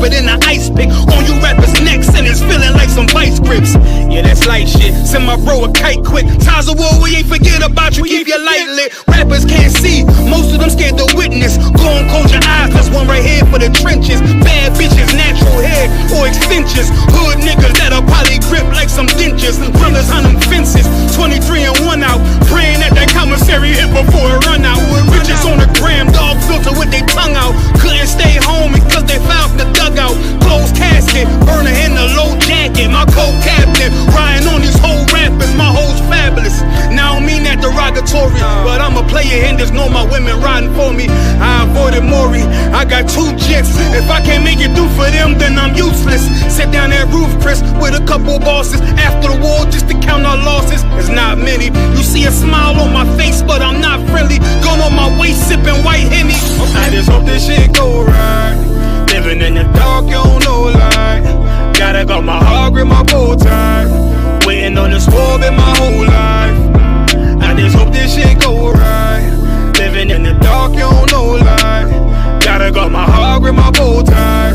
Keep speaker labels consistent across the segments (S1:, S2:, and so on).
S1: sharper than an ice pick on you rappers' necks, and it's feeling like some vice grips. Yeah, that's light shit. Send my bro a kite quick. Ties of war, we ain't forget about you. Keep your light lit. Rappers can't see, most of them scared to witness. Go on, close your eyes. There's one right here for the trenches. Bad bitches, natural hair or extensions. Hood niggas that'll probably grip like some dentures. Brothers on them fences. 23 and 1 out. Praying that that commissary hit before it run out. Bitches on the gram, dog filter with their tongue out. Couldn't stay home because they found the dugout. Closed casket, burner in the low jacket. My co-captain, riding on these whole rappers. My hoes fabulous. Now I don't mean that derogatory, but I'm a player and there's no my women riding for me. I avoided Maury, I got 2 jets. If I can't make it through for them, then I'm useless. Sit down that roof, Chris, with a couple bosses. After the war, just to count our losses. It's not many. You see a smile on my face, but I'm not friendly. Going on my waist, sipping white Henny. I just hope this shit go right. Living in the dark, you don't know light. Gotta got my heart with my bow tie. Waiting on the swab in my whole life. I just hope this shit go right. Living in the dark, you don't know light. Gotta got my heart with my bow tie.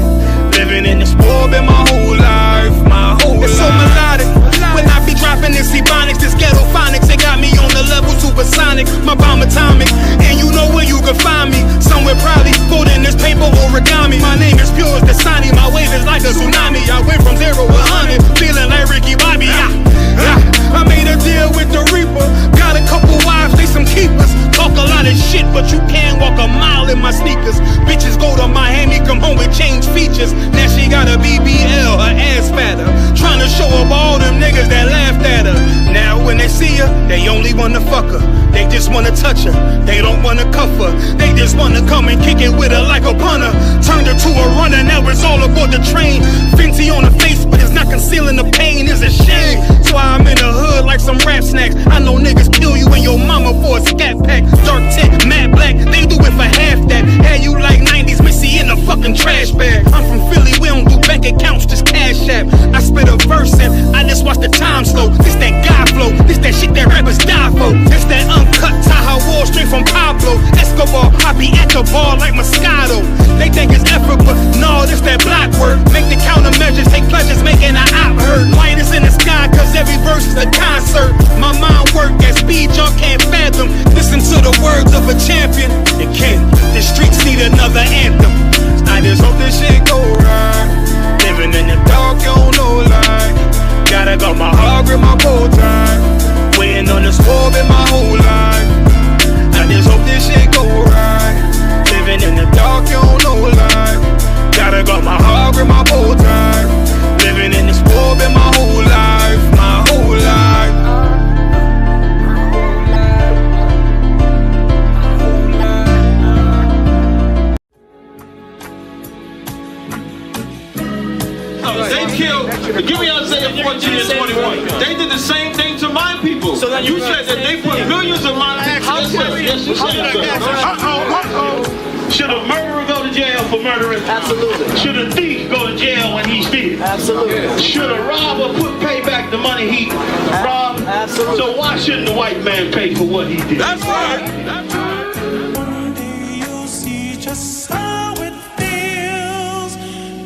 S1: Living in the swab in my whole life. My whole life. It's so melodic. When I be dropping this ebonics, this ghetto phonics, it got me on the level supersonic. My bomb atomic, and you know where you can find me. Somewhere probably folding this paper origami. My name is pure as the Sani. My wave is like a tsunami. I went from 0 to 100, feeling like Ricky Bobby. I made a deal with the Reaper. Got a couple wives, they some keepers. Talk a lot of shit, but you can't walk a mile in my sneakers. Bitches go to Miami, come home with change features. Now she got a BBL, her ass fatter. Trying to show up all them niggas that laughed at her. Now when they see her, they only wanna fuck her. They just wanna touch her, they don't wanna cuff her. They just wanna come and kick it with her like a punter. Turned her to a runner, now it's all aboard the train. Fenty on her face, but it's not concealing the pain, it's a shame. So I'm in the hood like some rap snacks. I know niggas kill you and your mama for a scat pack. Dark tint, matte black, they do it for half that. Had you like 90s Missy in a fucking trash bag. I'm from Philly, we don't do bank accounts, just cash app. I spit a verse and I just watch the time slow. This that guy flow, this that shit that rappers die for. This that uncut Taha War straight from Pablo Escobar. I be at the bar like Moscato. They think it's effort, but no, this that block work. Make the countermeasures, take pleasures, making an op hurt. Light is in the sky, cause every verse is a concert. My mind work at speed y'all can't fathom. Listen to the words of a champion. It can't, the streets need another anthem. I just hope this shit go right. Living in the dark, you don't know light. Gotta got my heart with my bow tie. Waiting on the swab in my whole life. I just hope this shit go right. Living in the dark, you don't know light. Gotta got my heart with my bow tie. Living in the swab in my whole life. My whole life.
S2: They killed, give me Isaiah 14 and 21. They did the same thing to my people. So you said that they put millions of my people. Should a murderer go to jail for murdering?
S3: Absolutely.
S2: Should a thief go to jail when he steals?
S3: Absolutely.
S2: Should a robber pay back the money he robbed?
S3: Absolutely.
S2: So why shouldn't the white man pay for what he did?
S1: That's right. That's right.
S4: One day you'll see just how it feels.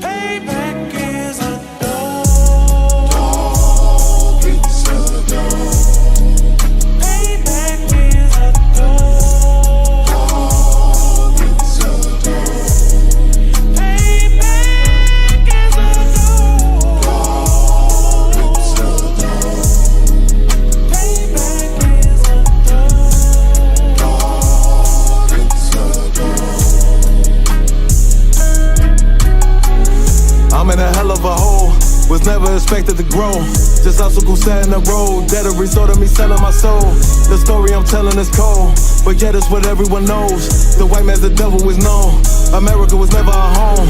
S4: Payback is a dog. It's a dog. Payback is a dog. It's a dog. Payback is a dog. It's a dog. Payback is a dog. It's a dog.
S5: I'm in a hell of a hole, was never expected to grow. Just obstacles set in the road, that a result of me selling my soul. The story I'm telling is cold, but yet it's what everyone knows. The white man's the devil is known. America was never a home,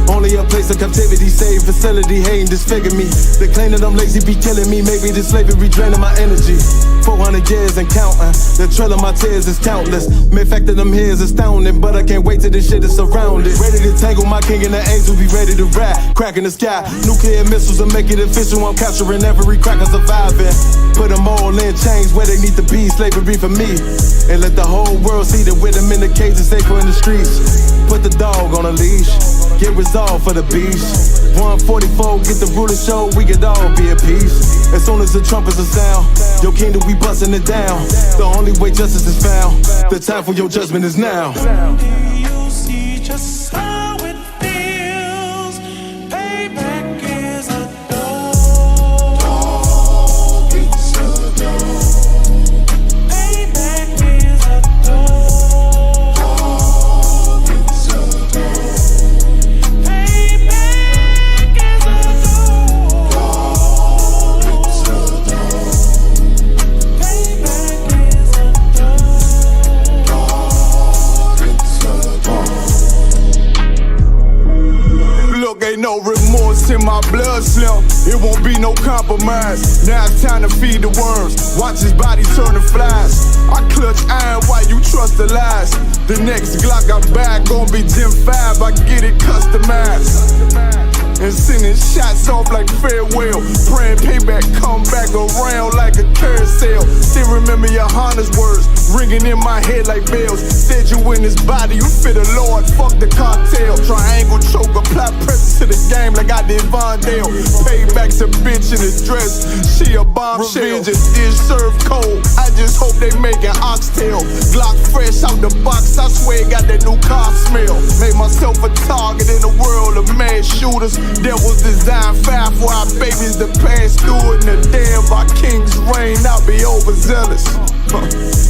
S5: only a place of captivity, safe facility, hating disfigure me. They claim that I'm lazy, be killing me. Maybe this slavery draining my energy. 400 years and counting, the trail of my tears is countless. Main fact that I'm here is astounding, but I can't wait till this shit is surrounded. Ready to tangle my king and the angels, be ready to rap, cracking the sky. Nuclear missiles will make it official, I'm capturing every Slavery, cracker surviving. Put them all in chains where they need to be. Slavery for me. And let the whole world see that with them in the cage and safer in the streets. Put the dog on a leash. Get resolved for the beast. 144, get the ruler show, we could all be at peace. As soon as the trumpets are sound, your kingdom we bustin' it down. The only way justice is found, the time for your judgment is now.
S4: You see just how it feels. Payback is a dog. It's a dog. Payback is a dog. It's a dog. Payback is a dog. It's a dog. Payback is a
S3: Look, ain't no remorse in my blood, Slim. It won't be no compromise. Now it's time to feed the worms. Watch his body turn to flies. I clutch iron while you trust the lies. The next Glock I buy gon' be Gen 5. I get it customized. And sending shots off like farewell. Praying payback come back around like a carousel. Still remember your Honda's words ringing in my head like bells. Said you in this body, you fit the Lord, fuck the cartel. Triangle choke, apply pressure to the game like I did Vondale. Payback's a bitch in a dress, she a bombshell. Revenge is served cold, I just hope they make an oxtail. Glock fresh out the box, I swear it got that new car smell. Made myself a target in a world of mad shooters. Devils design fire for our babies to pass through. In the day of our king's reign, I'll be overzealous.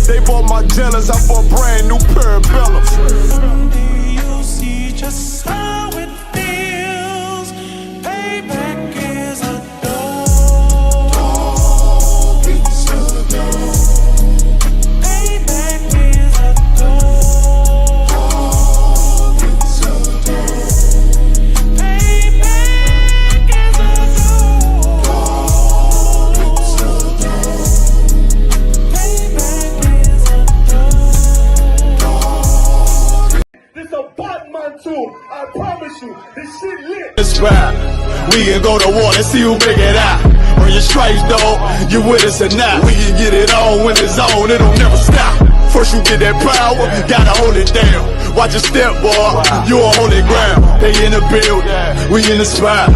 S3: They bought my jealous, I bought brand new parabellums.
S4: You see just how it feels. Payback is a dog. It's a dog. Payback is a dog. It's a dog. Payback is a dog. It's a dog. Payback is a dog.
S3: This a Batman tune, I promise you, this shit lit.
S6: It's rap. We can go to war and see who make it out. Earn your stripes, dog. You with us or not? We can get it on when it's on. It'll never stop. First you get that power, gotta hold it down. Watch your step, boy. You on holy ground. They in the building, we in the spot.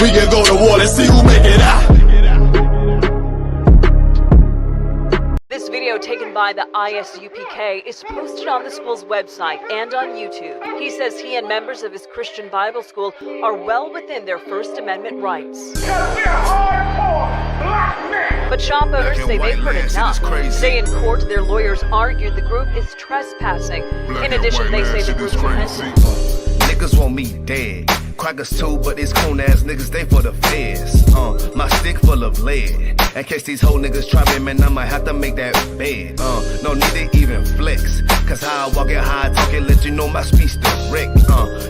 S6: We can go to war and see who make it out.
S7: This video taken by the ISUPK is posted on the school's website and on YouTube. He says he and members of his Christian Bible school are well within their First Amendment rights. But shop owners say they've heard enough. Today in court, their lawyers argued the group is trespassing. In addition, they say the group repented.
S8: Niggas want me dead. Crackers too, but these coon ass niggas, they for the feds. My stick full of lead. In case these whole niggas try me, man, I might have to make that bed. No need to even flex. Cause how I walk it, how I talk it, let you know my speech direct.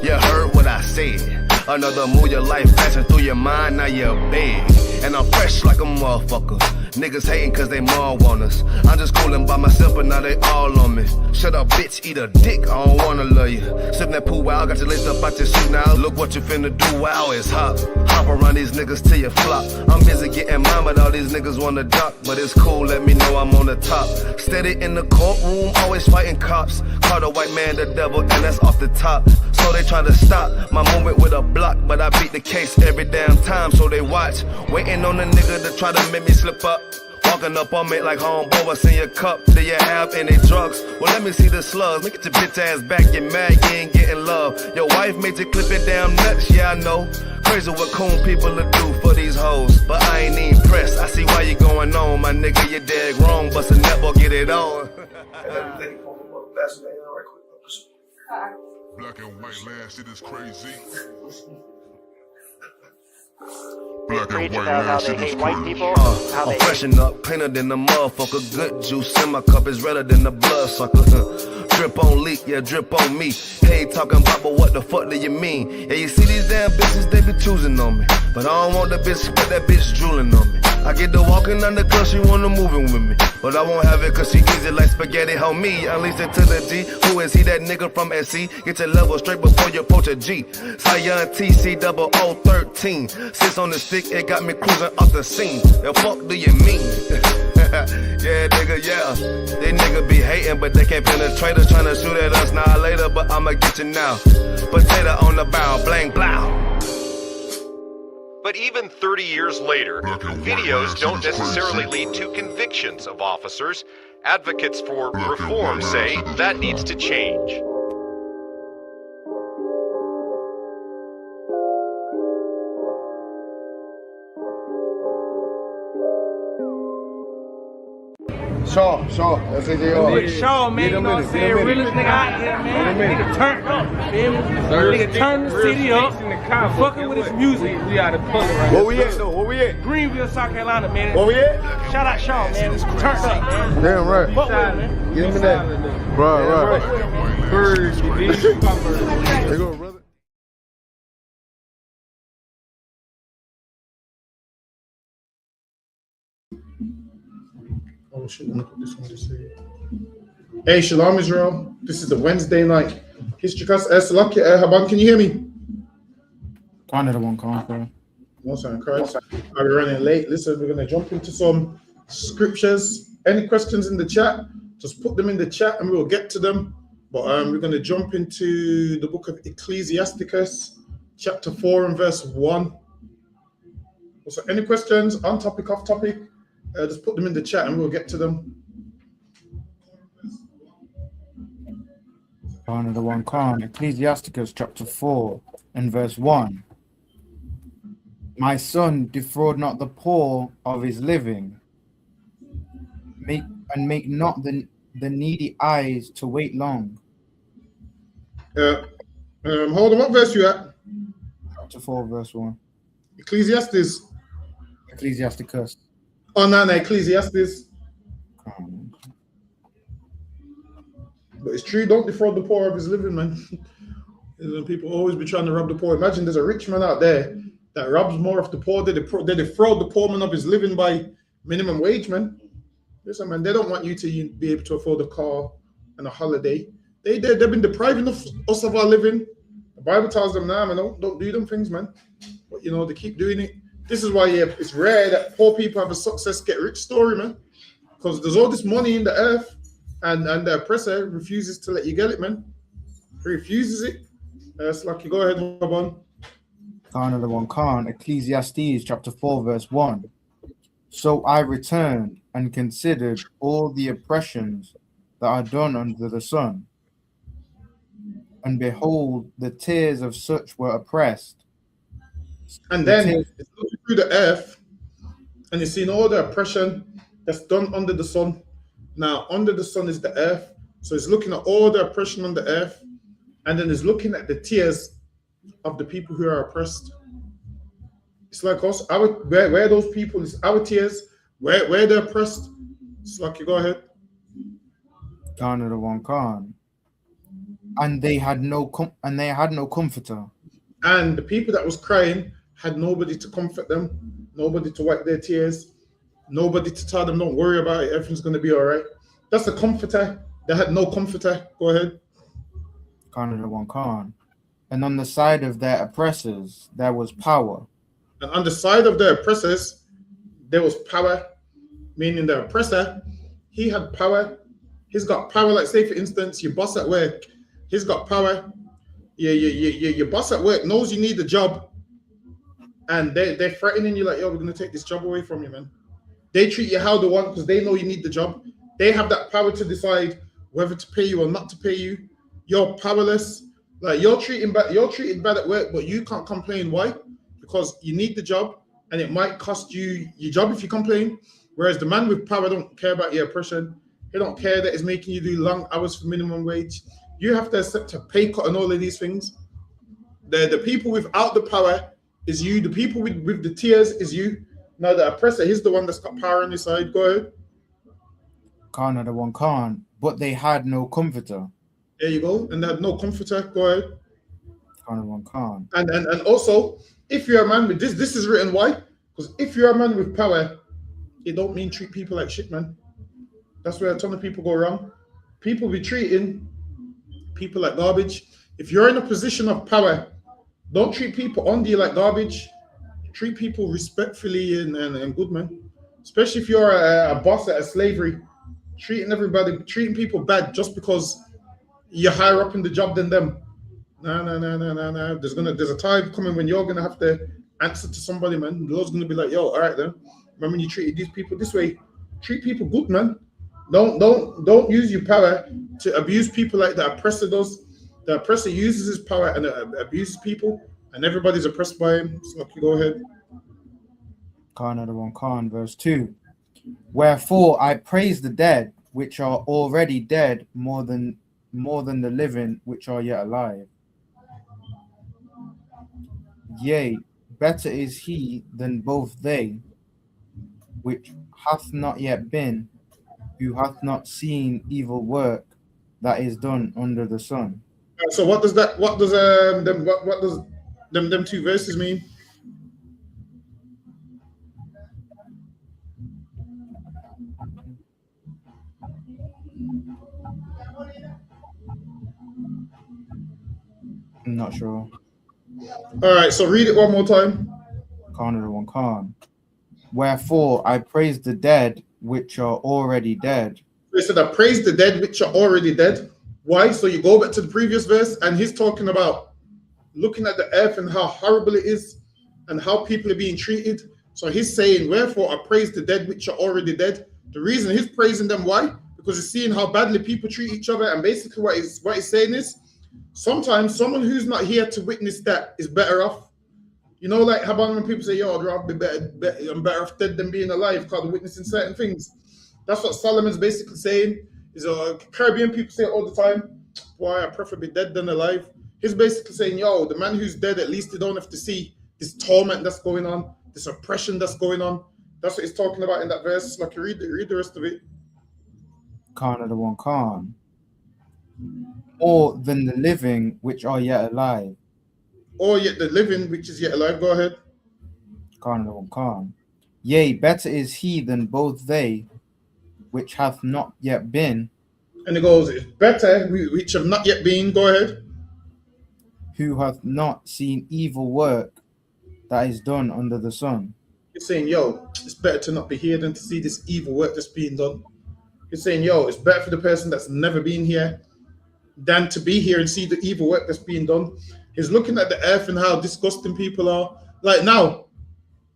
S8: You heard what I said. Another move, your life passing through your mind, now you're big. And I'm fresh like a motherfucker. Niggas hating cause they more want us. I'm just coolin' by myself, but now they all on me. Shut up, bitch, eat a dick, I don't wanna love you. Sip that pool wow, got you laced up out your suit now. Look what you finna do, wow, it's hot. Hop around these niggas till you flop. I'm busy getting mine, but all these niggas wanna duck. But it's cool, let me know I'm on the top. Steady in the courtroom, always fighting cops. Call the white man the devil, and that's off the top. So they try to stop my movement with a block, but I beat the case every damn time, so they watch. Waiting on the nigga to try to make me slip up. Walking up on me like homeboy, what's in your cup? Do you have any drugs? Well, let me see the slugs. Make it your bitch ass back, get mad, you ain't getting love. Your wife made you clip it damn nuts, yeah, I know. Crazy what coon people will do for these hoes. But I ain't even pressed, I see why you going on. My nigga, you dead wrong, bust a nut, boy, get it on.
S9: Black and white land, shit is crazy. Black and white land, shit is crazy.
S8: I'm freshen up, cleaner than the motherfucker. Good juice in my cup is redder than the blood sucker. Drip on leak, yeah, drip on me. Hey, talking about, but what the fuck do you mean? Yeah, you see these damn bitches, they be choosing on me. But I don't want the bitch, but that bitch drooling on me. I get to walking on the club, she wanna moving with me. But I won't have it cause she easy like spaghetti, help me. Unleash it to the G. Who is he, that nigga from SC? Get your level straight before you approach a G. Cyan TC 0013. Sits on the stick, it got me cruising off the scene. The fuck do you mean? Yeah, nigga, yeah. They nigga be hating, but they can't penetrate us. Tryna shoot at us now later, but I'ma get you now. Potato on the bow, blang, blow.
S10: But even 30 years later, videos don't necessarily lead to convictions of officers. Advocates for reform say that needs to change.
S3: Shaw, that's it.
S11: Shaw, man, you know what I'm saying? Realest nigga out here, man. Nigga turned up, feel me? Nigga turned the city up, fucking with his music. We out of pull right
S3: Where we at though? Where we at?
S11: Greenville, South Carolina, man.
S3: Where we at?
S11: Shout out Shaw, man. Turned up, man.
S3: Damn right.
S11: Fuck with it, man.
S3: Give me that. Right.
S11: Birds, you dig?
S3: There go, brother.
S12: Oh shit, let me put this one to see. Hey, Shalom Israel. This is the Wednesday night history class. Salaki, Haban, can you hear me?
S13: Canada won't conquer.
S12: No sign Christ. I'll be running late. Listen, we're gonna jump into some scriptures. Any questions in the chat? Just put them in the chat and we'll get to them. But we're gonna jump into the book of Ecclesiasticus, chapter 4 and verse 1. So any questions on topic, off topic? Just put them in the chat and we'll get to them.
S13: Canada one can. Ecclesiasticus chapter 4 and verse 1. My son, defraud not the poor of his living. Make not the needy eyes to wait long.
S12: Hold on, what verse you at?
S13: Chapter 4 verse 1.
S12: Ecclesiastes.
S13: Ecclesiasticus.
S12: Oh no, Ecclesiastes. But it's true, don't defraud the poor of his living, man. People always be trying to rob the poor. Imagine there's a rich man out there that robs more of the poor. They defraud the poor man of his living by minimum wage, man. Listen, man, they don't want you to be able to afford a car and a holiday. They've been depriving us of our living. The Bible tells them, nah, man, don't do them things, man. But, you know, they keep doing it. This is why it's rare that poor people have a success get rich story, man. Because there's all this money in the earth and the oppressor refuses to let you get it, man. He refuses it. It's like, you go ahead, Rabban.
S13: Canada one can. Ecclesiastes chapter 4 verse 1. So I returned and considered all the oppressions that are done under the sun. And behold, the tears of such were oppressed.
S12: And then it's looking through the earth and you're seeing all the oppression that's done under the sun. Now, under the sun is the earth. So it's looking at all the oppression on the earth. And then it's looking at the tears of the people who are oppressed. It's like us, where those people is our tears, where they're oppressed. It's like, you go ahead.
S13: Canada one can. And they had no comforter.
S12: And the people that was crying had nobody to comfort them, nobody to wipe their tears, nobody to tell them, don't worry about it, everything's going to be all right. That's the comforter. They had no comforter. Go ahead.
S13: Canada one can. And on the side of their oppressors, there was power.
S12: And on the side of the oppressors, there was power, meaning the oppressor, he had power. He's got power, like say, for instance, your boss at work, he's got power. Your boss at work knows you need a job, and they're threatening you like, yo, we're going to take this job away from you, man. They treat you how they want because they know you need the job. They have that power to decide whether to pay you or not to pay you. You're powerless. Like, you're treated bad at work, but you can't complain. Why? Because you need the job, and it might cost you your job if you complain. Whereas the man with power don't care about your oppression. He don't care that it's making you do long hours for minimum wage. You have to accept a pay cut and all of these things. The people without the power is you. The people with the tears is you. Now the oppressor, he's the one that's got power on his side. Go ahead.
S13: Canada one can, but they had no comforter.
S12: There you go. And they had no comforter. Go ahead.
S13: Canada one can.
S12: And also, if you're a man with this is written why? Because if you're a man with power it don't mean treat people like shit, man. That's where a ton of people go wrong. People be treating people like garbage. If you're in a position of power, don't treat people under you like garbage. Treat people respectfully and good, man. Especially if you're a boss at a slavery, treating people bad just because you're higher up in the job than them. No. There's a time coming when you're gonna have to answer to somebody, man. The Lord's gonna be like, yo, all right then. Remember when you treated these people this way? Treat people good, man. Don't use your power to abuse people like the oppressor does. The oppressor uses his power and abuses people, and everybody's oppressed by him. So okay, go ahead.
S13: Khan, verse 2. Wherefore I praise the dead which are already dead more than the living which are yet alive. Yea, better is he than both they which hath not yet been, who hath not seen evil work that is done under the sun.
S12: So what does them two verses mean?
S13: I'm not sure.
S12: All right, so read it one more time.
S13: Khan. Wherefore I praise the dead which are already dead.
S12: They said, I praise the dead which are already dead. Why? So you go back to the previous verse, and he's talking about looking at the earth and how horrible it is and how people are being treated. So he's saying, wherefore I praise the dead which are already dead. The reason he's praising them, why? Because he's seeing how badly people treat each other. And basically what he's saying is, sometimes someone who's not here to witness that is better off. You know, like how about when people say, yo, I'd rather be I'm better off dead than being alive because of witnessing certain things. That's what Solomon's basically saying. Is Caribbean people say it all the time. Why I prefer be dead than alive. He's basically saying, yo, the man who's dead, at least they don't have to see this torment that's going on, this oppression that's going on. That's what he's talking about in that verse. Like, read the rest of it.
S13: Khan. Or than the living which are yet alive.
S12: Or yet the living which is yet alive. Go ahead.
S13: Khan. Yea, better is he than both they which hath not yet been.
S12: And it goes, it's better which have not yet been. Go ahead.
S13: Who hath not seen evil work that is done under the sun.
S12: He's saying, yo, it's better to not be here than to see this evil work that's being done. He's saying, yo, it's better for the person that's never been here than to be here and see the evil work that's being done. He's looking at the earth and how disgusting people are. Like now,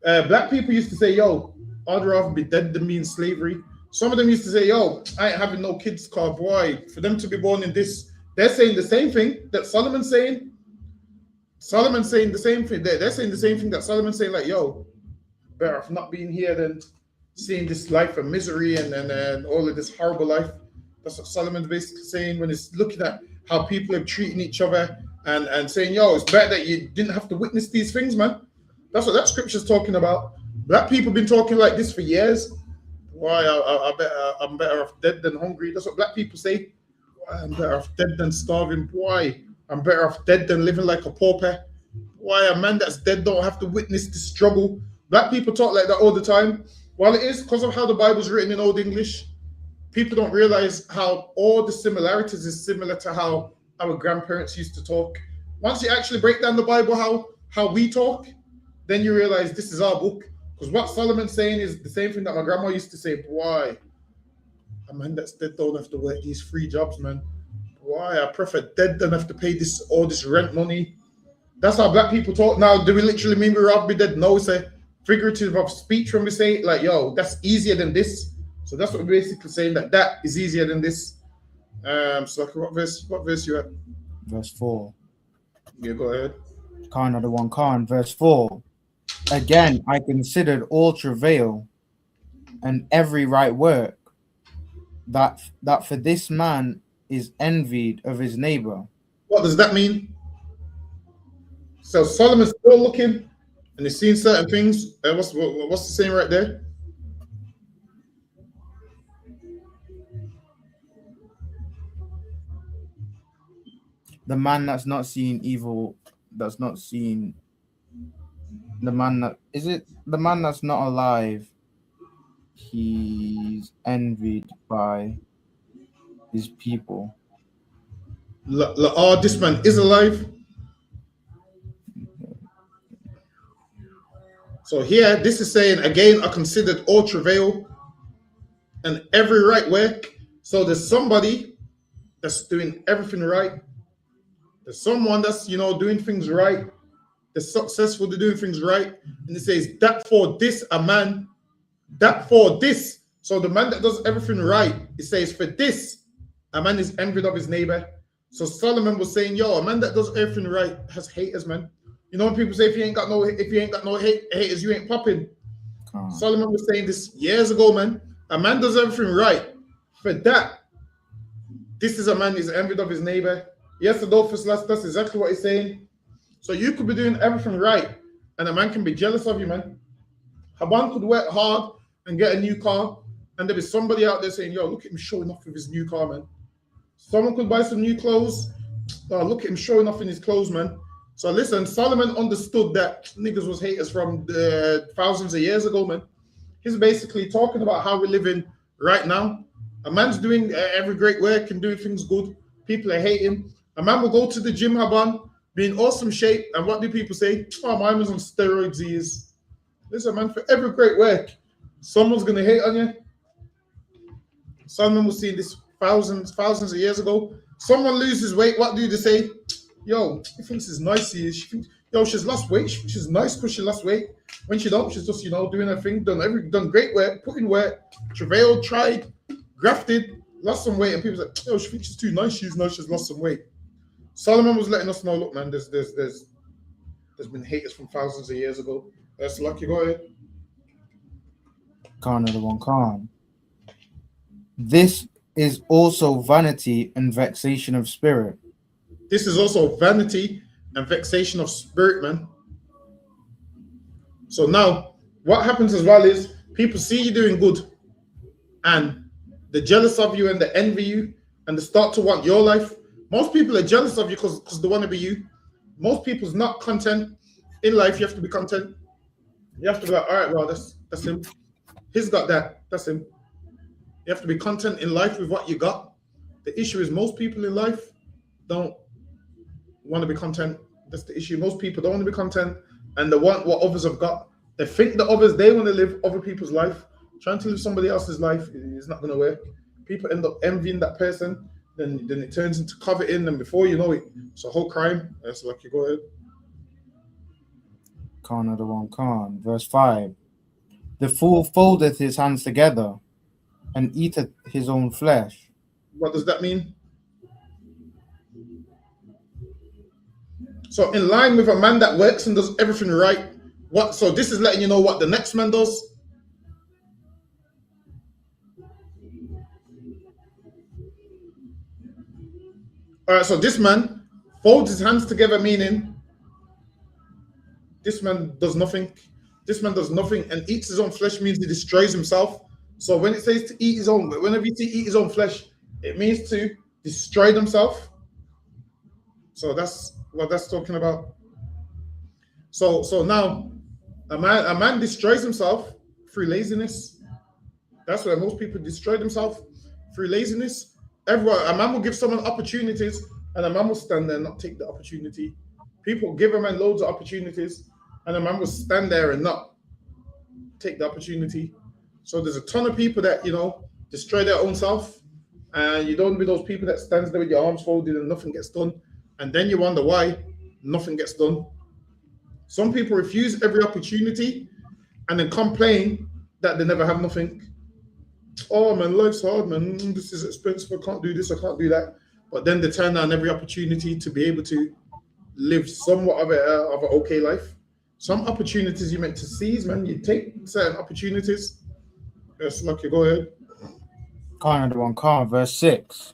S12: black people used to say, yo, I'd rather be dead than be in slavery. Some of them used to say, yo, I ain't having no kids, car boy. For them to be born in this, they're saying the same thing that Solomon's saying. Solomon's saying the same thing. They're saying the same thing that Solomon's saying, like, yo, better off not being here than seeing this life of misery and all of this horrible life. That's what Solomon's basically saying when he's looking at how people are treating each other and saying, yo, it's better that you didn't have to witness these things, man. That's what that scripture's talking about. Black people been talking like this for years. Why I'm better off dead than hungry. That's what black people say. Why I'm better off dead than starving. Why I'm better off dead than living like a pauper. Why a man that's dead don't have to witness the struggle. Black people talk like that all the time. Well, it is because of how the Bible's written in Old English. People don't realize how all the similarities is similar to how our grandparents used to talk. Once you actually break down the Bible, how we talk, then you realize this is our book. Because what Solomon's saying is the same thing that my grandma used to say. Why? A man that's dead don't have to work these free jobs, man. Why? I prefer dead than have to pay all this rent money. That's how black people talk. Now, do we literally mean we'd rather be dead? No, it's a figurative of speech when we say, like, yo, that's easier than this. So that's what we're basically saying, that is easier than this. So what verse you at?
S13: Verse 4.
S12: Yeah, go ahead.
S13: Khan, verse 4. Again, I considered all travail and every right work, that for this man is envied of his neighbor.
S12: What does that mean? So Solomon's still looking and he's seeing certain things. What's the saying right there?
S13: The man that's not seeing evil, that's not seeing the man that is it the man that's not alive. he's envied by his people.
S12: Oh, this man is alive. So here, this is saying again, are considered all travail and every right work. So there's somebody that's doing everything right. There's someone that's doing things right. They're successful. They're doing things right. And it says that for this a man, that for this. So the man that does everything right, it says for this a man is envied of his neighbor. So Solomon was saying, yo, a man that does everything right has haters, man. You know when people say if you ain't got no haters, you ain't popping. Solomon was saying this years ago, man. A man does everything right. For that, this is a man who's envied of his neighbor. Yes, Adolphus, that's exactly what he's saying. So you could be doing everything right, and a man can be jealous of you, man. A man could work hard and get a new car, and there'll be somebody out there saying, yo, look at him showing off with his new car, man. Someone could buy some new clothes. Oh, look at him showing off in his clothes, man. So listen, Solomon understood that niggas was haters from thousands of years ago, man. He's basically talking about how we're living right now. A man's doing every great work and doing things good. People are hating. A man will go to the gym, Haban, be in awesome shape, and what do people say? Oh, my man's on steroids, he is. Listen, man, for every great work, someone's going to hate on you. Solomon was seeing this thousands of years ago. Someone loses weight, what do they say? Yo, he thinks it's nice. She thinks, yo, she's lost weight. She's nice because she lost weight. When she don't, she's just, doing her thing, done great work, put in work, travailed, tried, grafted, lost some weight, and people say, yo, she thinks she's too nice. She's nice, she's lost some weight. Solomon was letting us know, look, man, there's been haters from thousands of years ago. That's lucky, go ahead.
S13: Khan of the one Khan. This is also vanity and vexation of spirit.
S12: This is also vanity and vexation of spirit, man. So now, what happens as well is people see you doing good, and they're jealous of you and they envy you, and they start to want your life. Most people are jealous of you because they want to be you. Most people's not content in life. You have to be content. You have to be like, all right, well, that's him. He's got that. That's him. You have to be content in life with what you got. The issue is most people in life don't want to be content. That's the issue. Most people don't want to be content, and they want what others have got. They think that they want to live other people's life. Trying to live somebody else's life is not going to work. People end up envying that person, then it turns into coveting, and before you know it, it's a whole crime. That's like you go ahead.
S13: Khan of the one Khan. Verse 5. The fool foldeth his hands together and eateth his own flesh.
S12: What does that mean? So in line with a man that works and does everything right, so this is letting you know what the next man does. All right, so this man folds his hands together, meaning this man does nothing. This man does nothing and eats his own flesh, means he destroys himself. So when it says to eat his own, whenever you see eat his own flesh, it means to destroy himself. So that's what that's talking about. So now a man destroys himself through laziness. That's where most people destroy themselves, through laziness. A man will give someone opportunities, and a man will stand there and not take the opportunity. People give a man loads of opportunities, and a man will stand there and not take the opportunity. So there's a ton of people that destroy their own self, and you don't be those people that stands there with your arms folded and nothing gets done, and then you wonder why nothing gets done. Some people refuse every opportunity and then complain that they never have nothing. Oh man, life's hard, man. This is expensive. I can't do this. I can't do that. But then they turn down every opportunity to be able to live somewhat of an okay life. Some opportunities you meant to seize, man. You take certain opportunities. Yes, lucky. Go ahead.
S13: Khan of the one Khan. Verse 6.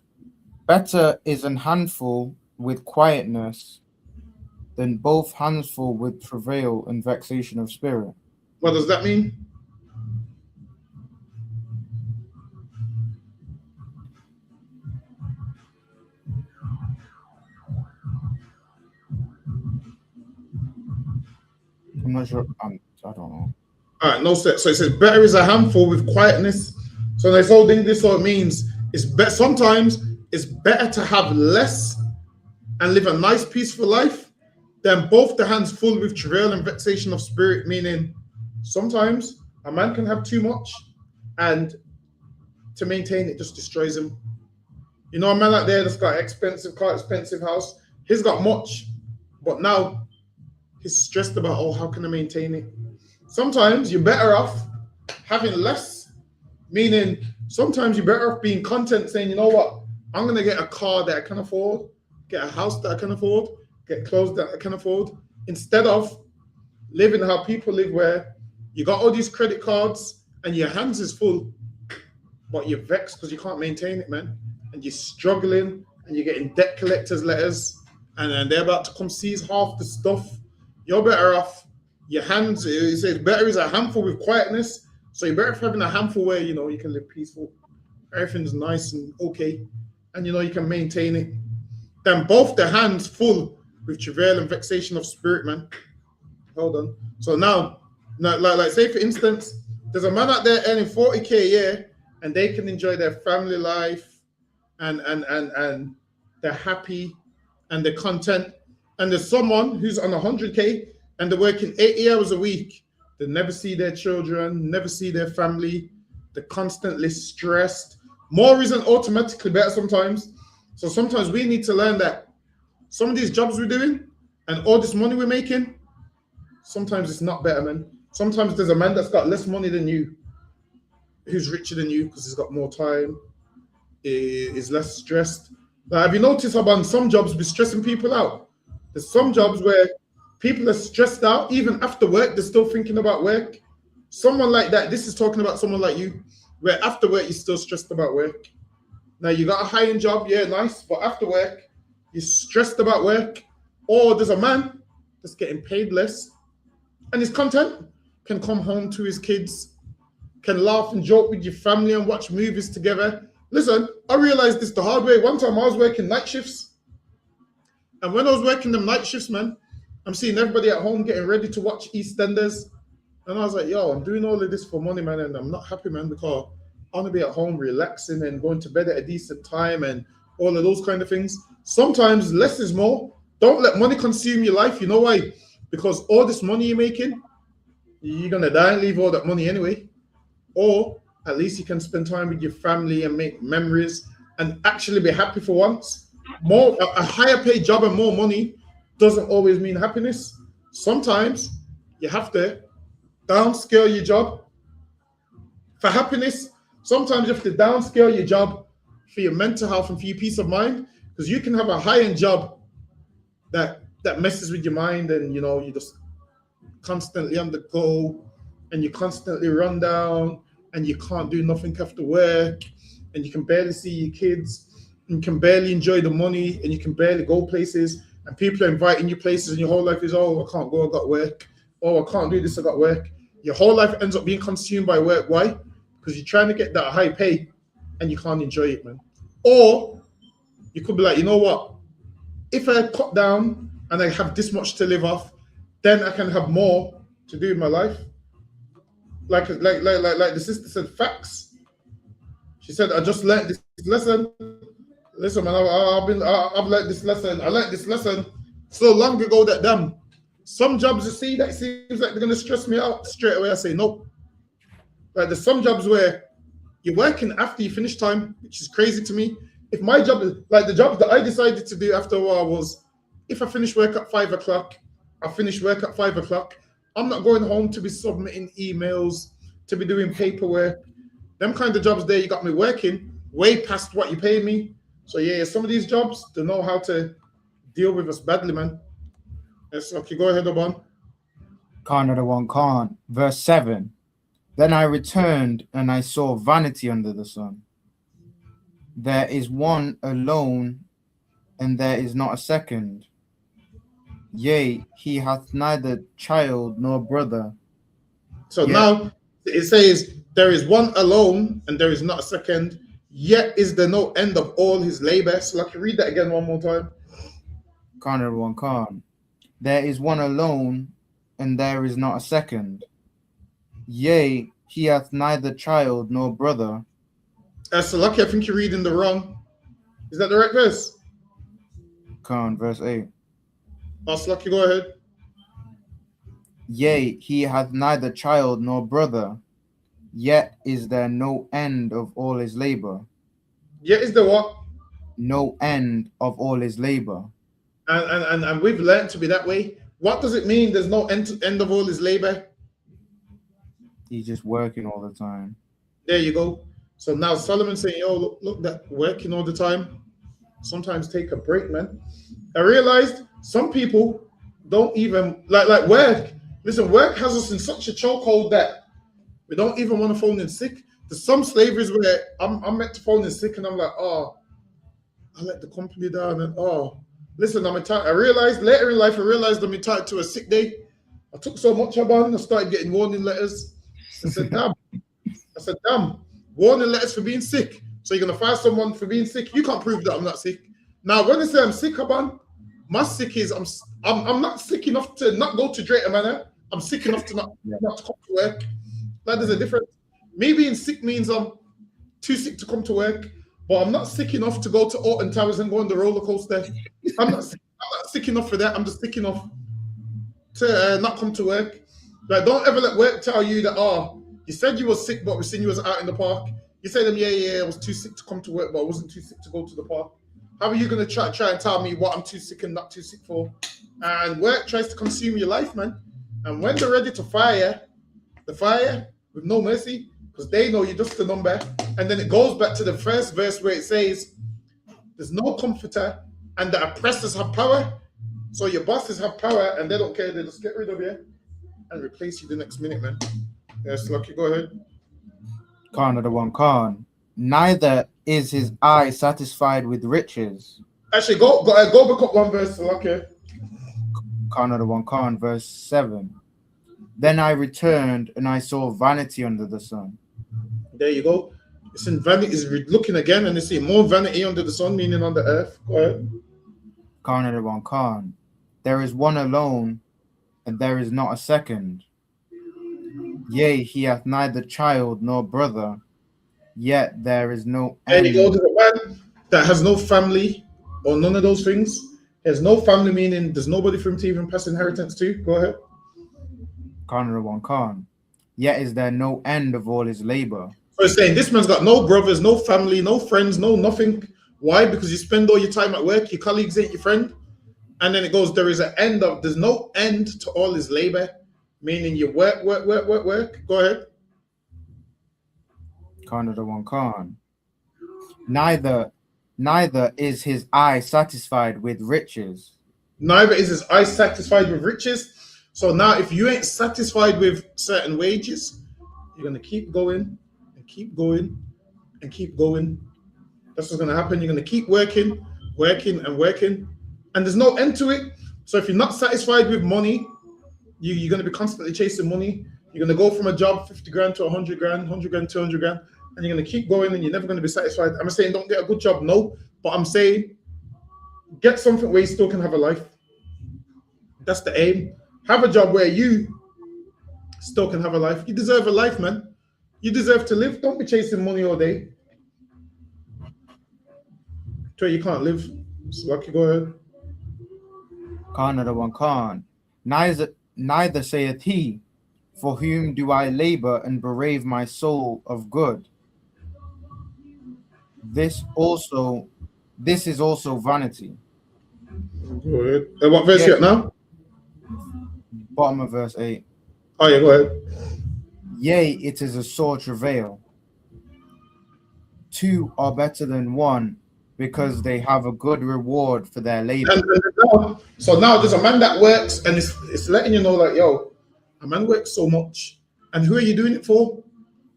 S13: Better is an handful with quietness than both handsful with travail and vexation of spirit.
S12: What does that mean?
S13: I'm not sure. I don't know.
S12: All right, no set. So it says better is a handful with quietness. So this whole thing, this what it means is sometimes it's better to have less and live a nice, peaceful life than both the hands full with travail and vexation of spirit. Meaning, sometimes a man can have too much, and to maintain it just destroys him. You know, a man out there that's got expensive car, expensive house, he's got much, but now he's stressed about, oh, how can I maintain it? Sometimes you're better off having less, meaning sometimes you're better off being content, saying, you know what, I'm going to get a car that I can afford, get a house that I can afford, get clothes that I can afford, instead of living how people live, where you got all these credit cards and your hands is full, but you're vexed because you can't maintain it, man. And you're struggling and you're getting debt collectors letters, and then they're about to come seize half the stuff. You're better off. Your hands, it says better is a handful with quietness. So you're better off having a handful where, you know, you can live peaceful. Everything's nice and okay. And, you know, you can maintain it. Then both the hands full with travail and vexation of spirit, man. Hold on. So now like say for instance, there's a man out there earning 40K a year and they can enjoy their family life and they're happy and they're content. And there's someone who's on 100K and they're working 80 hours a week. They never see their children, never see their family. They're constantly stressed. More isn't automatically better sometimes. So sometimes we need to learn that some of these jobs we're doing and all this money we're making, sometimes it's not better, man. Sometimes there's a man that's got less money than you, who's richer than you because he's got more time, is less stressed. Now, have you noticed how on some jobs we're stressing people out? There's some jobs where people are stressed out, even after work, they're still thinking about work. Someone like that, this is talking about someone like you, where after work, you're still stressed about work. Now, you got a high-end job, yeah, nice, but after work, you're stressed about work. Or there's a man that's getting paid less, and he's content, can come home to his kids, can laugh and joke with your family and watch movies together. Listen, I realized this the hard way. One time I was working night shifts, and when I was working them night shifts, man, I'm seeing everybody at home getting ready to watch EastEnders. And I was like, yo, I'm doing all of this for money, man, and I'm not happy, man, because I want to be at home relaxing and going to bed at a decent time and all of those kind of things. Sometimes less is more. Don't let money consume your life. You know why? Because all this money you're making, you're going to die and leave all that money anyway. Or at least you can spend time with your family and make memories and actually be happy for once. A higher paid job and more money doesn't always mean happiness. Sometimes you have to downscale your job for happiness. Sometimes you have to downscale your job for your mental health and for your peace of mind, because you can have a high-end job that messes with your mind, and you know, you just constantly on the go and you constantly run down and you can't do nothing after work and you can barely see your kids and you can barely enjoy the money and you can barely go places, and people are inviting you places and your whole life is, oh, I can't go, I got work. Oh, I can't do this, I got work. Your whole life ends up being consumed by work. Why? Because you're trying to get that high pay and you can't enjoy it, man. Or you could be like, you know what? If I cut down and I have this much to live off, then I can have more to do in my life. Like the sister said, facts. She said, I just learned this lesson. Listen, man, I've learned this lesson. I learned this lesson so long ago that damn, some jobs you see that seems like they're gonna stress me out straight away. I say nope. Like there's some jobs where you're working after you finish time, which is crazy to me. If my job is like the job that I decided to do after a while was, if I finish work at 5 o'clock, I finish work at 5 o'clock. I'm not going home to be submitting emails, to be doing paperwork. Them kind of jobs there, you got me working way past what you pay me. So yeah, some of these jobs, they know how to deal with us badly, man. Yes, okay, go ahead, Oban.
S13: Khan of the one Khan. Verse 7. Then I returned and I saw vanity under the sun. There is one alone, and there is not a second. Yea, he hath neither child nor brother.
S12: So now it says, there is one alone, and there is not a second. Yet is there no end of all his labor. So like, read that again one more time.
S13: Khan of the one Khan. There is one alone, and there is not a second. Yea, he hath neither child nor brother.
S12: So lucky, I think you're reading the wrong. Is that the right verse?
S13: Con, verse 8.
S12: That's lucky, go ahead.
S13: Yea, he hath neither child nor brother, yet is there no end of all his labor.
S12: Yet is there what?
S13: No end of all his labor.
S12: And we've learned to be that way. What does it mean there's no end of all his labor?
S13: He's just working all the time.
S12: There you go. So now Solomon's saying, yo, look, that working all the time. Sometimes take a break, man. I realized some people don't even like work. Listen, work has us in such a chokehold that we don't even want to phone in sick. There's some slaveries where I'm meant to phone in sick and I'm like, oh, I let the company down and listen, I'm entitled. I realized later in life, I'm entitled to a sick day. I took so much on, I started getting warning letters. I said, damn, warning letters for being sick. So you're gonna fire someone for being sick? You can't prove that I'm not sick. Now, when they say I'm sick, my sick is I'm not sick enough to not go to Drayton Manor. I'm sick enough to not to come to work. Like there's a difference. Me being sick means I'm too sick to come to work, but I'm not sick enough to go to Alton Towers and go on the roller coaster. I'm not sick enough for that. I'm just sick enough to not come to work. Like, don't ever let work tell you that, you said you were sick, but we seen you was out in the park. You say to them, yeah, I was too sick to come to work, but I wasn't too sick to go to the park. How are you going to try and tell me what I'm too sick and not too sick for? And work tries to consume your life, man. And when they're ready to fire, the fire with no mercy, because they know you're just a number. And then it goes back to the first verse where it says, there's no comforter and the oppressors have power. So your bosses have power and they don't care. They just get rid of you and replace you the next minute, man. Yes, Lucky, go ahead.
S13: Khan of the one Khan. Neither is his eye satisfied with riches.
S12: Actually, go back up one verse, Lucky.
S13: Khan of the one Khan, verse 7. Then I returned and I saw vanity under the sun.
S12: There you go. It's in vanity. Is looking again and they see more vanity under the sun, meaning on the earth. Go ahead.
S13: Khan of the one Khan. There is one alone, and there is not a second. Yea, he hath neither child nor brother, yet there is no end.
S12: There you go. There's a man that has no family or none of those things. There's no family, meaning there's nobody for him to even pass inheritance to. Go ahead.
S13: Khan of the one Khan. Yet is there no end of all his labor.
S12: So it's saying this man's got no brothers, no family, no friends, no nothing. Why? Because you spend all your time at work, your colleagues ain't your friend. And then it goes, there's no end to all his labor, meaning you work. Go ahead.
S13: Khan of the one Khan. Neither is his eye satisfied with riches.
S12: Neither is his eye satisfied with riches. So now if you ain't satisfied with certain wages, you're going to keep going and keep going and keep going. That's what's going to happen. You're going to keep working. And there's no end to it. So if you're not satisfied with money, you're going to be constantly chasing money. You're going to go from a job, 50 grand to 100 grand, 100 grand, 200 grand. And you're going to keep going and you're never going to be satisfied. I'm not saying don't get a good job, no. But I'm saying get something where you still can have a life. That's the aim. Have a job where you still can have a life. You deserve a life, man. You deserve to live. Don't be chasing money all day. So you can't live. So Lucky, go ahead.
S13: Khan of the one Khan. Neither saith he, for whom do I labor and berave my soul of good. This is also vanity.
S12: Go ahead. What verse you at now?
S13: Bottom of verse 8.
S12: Oh yeah, go ahead.
S13: Yea, it is a sore travail. Two are better than one, because they have a good reward for their labor.
S12: So now there's a man that works and it's letting you know, like, yo, a man works so much. And who are you doing it for?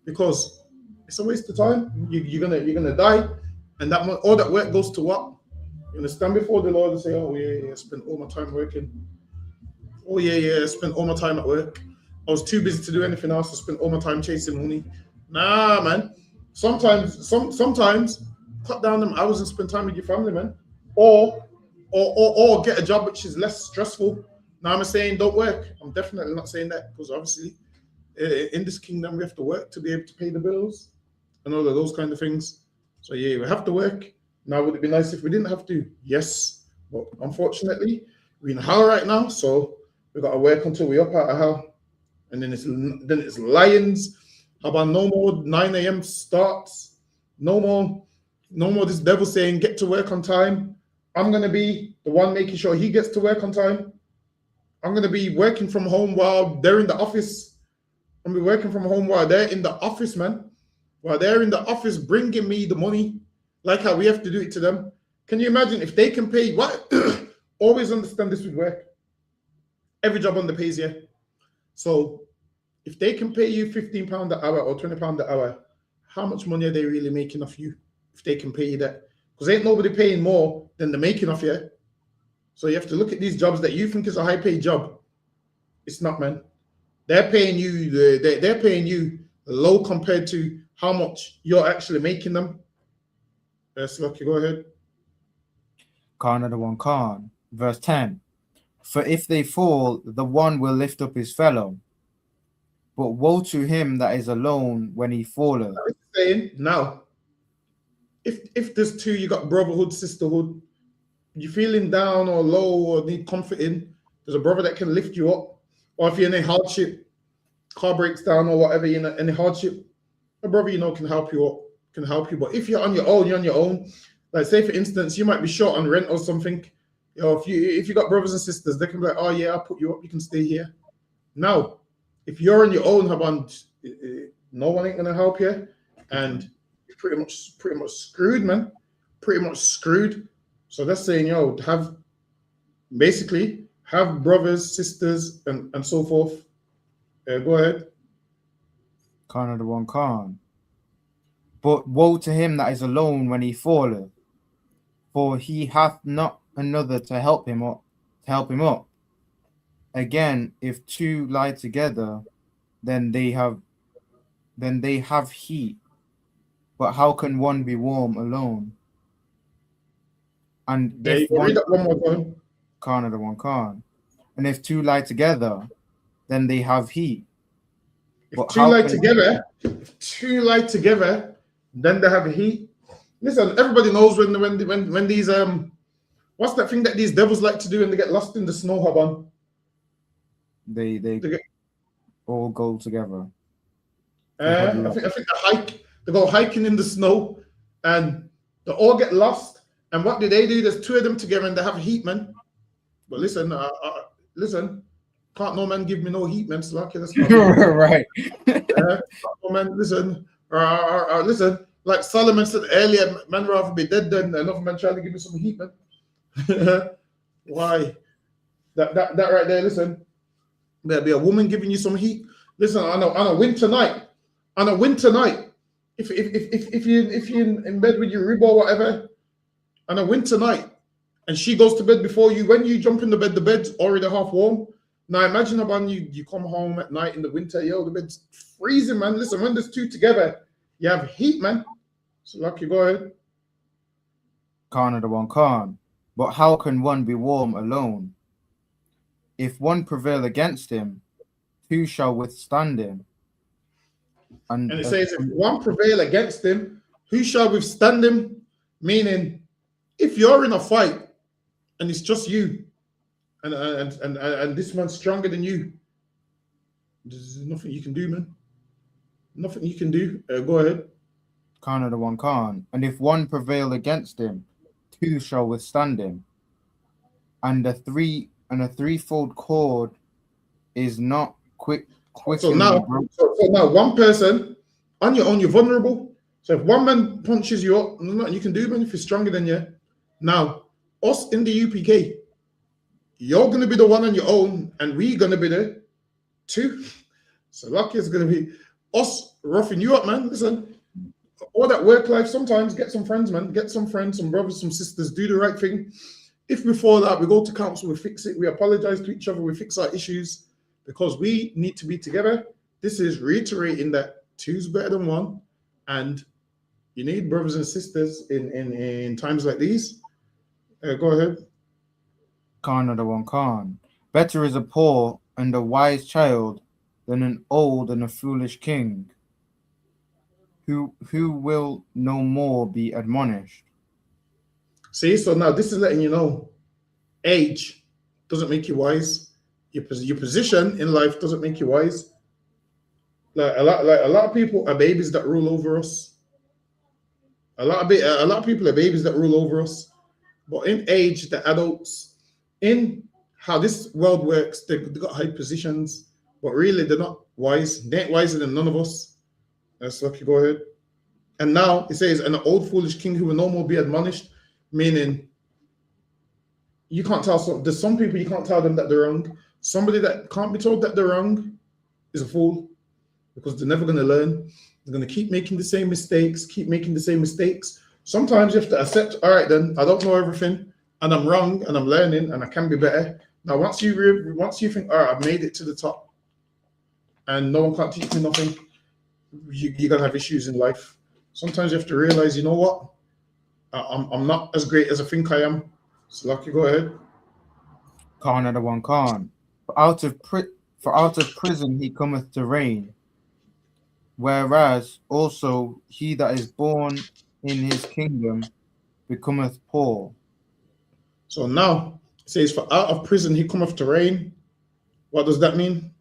S12: Because it's a waste of time. You're gonna die. And all that work goes to what? You're gonna stand before the Lord and say, oh yeah, I spent all my time working. Oh yeah, I spent all my time at work. I was too busy to do anything else. I spent all my time chasing money. Nah, man. Sometimes cut down them hours and spend time with your family, man. Or get a job which is less stressful. Now I'm saying don't work. I'm definitely not saying that because obviously in this kingdom, we have to work to be able to pay the bills and all of those kind of things. So yeah, we have to work. Now, would it be nice if we didn't have to? Yes, but unfortunately, we're in hell right now, so we got to work until we up out of hell, and then it's lions. How about no more 9 a.m. starts? No more this devil saying get to work on time. I'm gonna be the one making sure he gets to work on time. I'm gonna be working from home while they're in the office. I'm gonna be working from home while they're in the office, man. While they're in the office bringing me the money, like how we have to do it to them. Can you imagine if they can pay what? Always understand this would work. Every job on the pays, yeah. So if they can pay you £15 an hour or £20 an hour, how much money are they really making off you if they can pay you that? Because ain't nobody paying more than the making off you. So you have to look at these jobs that you think is a high paid job. It's not, man. They're paying you. They're paying you low compared to how much you're actually making them. Yes, Lucky, go ahead.
S13: Khan the one Khan, verse 10. For if they fall, the one will lift up his fellow. But woe to him that is alone when he falleth.
S12: Saying now, if there's two, you got brotherhood, sisterhood, you're feeling down or low or need comforting, there's a brother that can lift you up. Or if you're in a hardship, car breaks down or whatever, you're in a hardship, a brother can help you up, can help you. But if you're on your own, you're on your own. Like say for instance, you might be short on rent or something. If you got brothers and sisters, they can be like, oh yeah, I'll put you up, you can stay here. Now, if you're on your own, no one ain't gonna help you, and you're pretty much screwed, man. Pretty much screwed. So that's saying, have brothers, sisters, and so forth. Go ahead.
S13: Khan the one Khan. But woe to him that is alone when he falleth, for he hath not another to help him up. Again, if two lie together, then they have heat. But how can one be warm alone? And if one,
S12: read that one more time.
S13: Khan the one Khan. And if two lie together, then they have heat.
S12: If two lie together, then they have heat. Listen, everybody knows when these what's that thing that these devils like to do when they get lost in the snow, Haban?
S13: They all go together.
S12: I think they go hiking in the snow and they all get lost. And what do? There's two of them together and they have heat, man. But listen, can't no man give me no heat, man. So okay, that's not
S13: right.
S12: No man, listen, listen. Like Solomon said earlier, man rather be dead than another man trying to give me some heat, man. Why? That right there, listen. There'll be a woman giving you some heat. Listen, on a winter night, if you're in bed with your rib or whatever, on a winter night, and she goes to bed before you, when you jump in the bed's already half warm. Now imagine about you come home at night in the winter, the bed's freezing, man. Listen, when there's two together, you have heat, man. So Lucky, go ahead.
S13: Khan the one Khan. But how can one be warm alone? If one prevail against him, two shall withstand him. And
S12: it says, if one prevail against him, who shall withstand him? Meaning, if you're in a fight and it's just you, and this man's stronger than you, there's nothing you can do, man. Nothing you can do. Go ahead.
S13: Khan the one Khan. And if one prevail against him, two shall withstand him. And a threefold cord is not quick.
S12: So now one person on your own, you're vulnerable. So if one man punches you up, there's nothing you can do, man, if he's stronger than you. Now, us in the UPK, you're going to be the one on your own, and we're going to be the two. So Lucky is going to be us roughing you up, man. Listen, all that work life, sometimes get some friends, man. Get some friends, some brothers, some sisters. Do the right thing. If we fall out, we go to council, we fix it. We apologize to each other. We fix our issues because we need to be together. This is reiterating that two's better than one, and you need brothers and sisters in times like these. Go ahead.
S13: Khan the one Khan. Better is a poor and a wise child than an old and a foolish king, who will no more be admonished.
S12: See, so now this is letting you know, age doesn't make you wise. Your position in life doesn't make you wise. Like a lot of people are babies that rule over us. A lot of people are babies that rule over us. But in age, the adults, in how this world works, they've got high positions, but really they're not wise. They ain't wiser than none of us. That's lucky. Go ahead. And now it says, an old foolish king who will no more be admonished, meaning you can't tell. So there's some people you can't tell them that they're wrong. Somebody that can't be told that they're wrong is a fool, because they're never going to learn. They're going to keep making the same mistakes, Sometimes you have to accept, all right, then I don't know everything, and I'm wrong, and I'm learning, and I can be better. Now, once you think, all right, I've made it to the top, and no one can't teach me nothing, you're gonna have issues in life. Sometimes you have to realize, you know what, I'm not as great as I think I am. So, Lucky, go ahead.
S13: Khan of the one Khan. For out of prison he cometh to reign, whereas also he that is born in his kingdom becometh poor.
S12: So now it says, for out of prison he cometh to reign. What does that mean?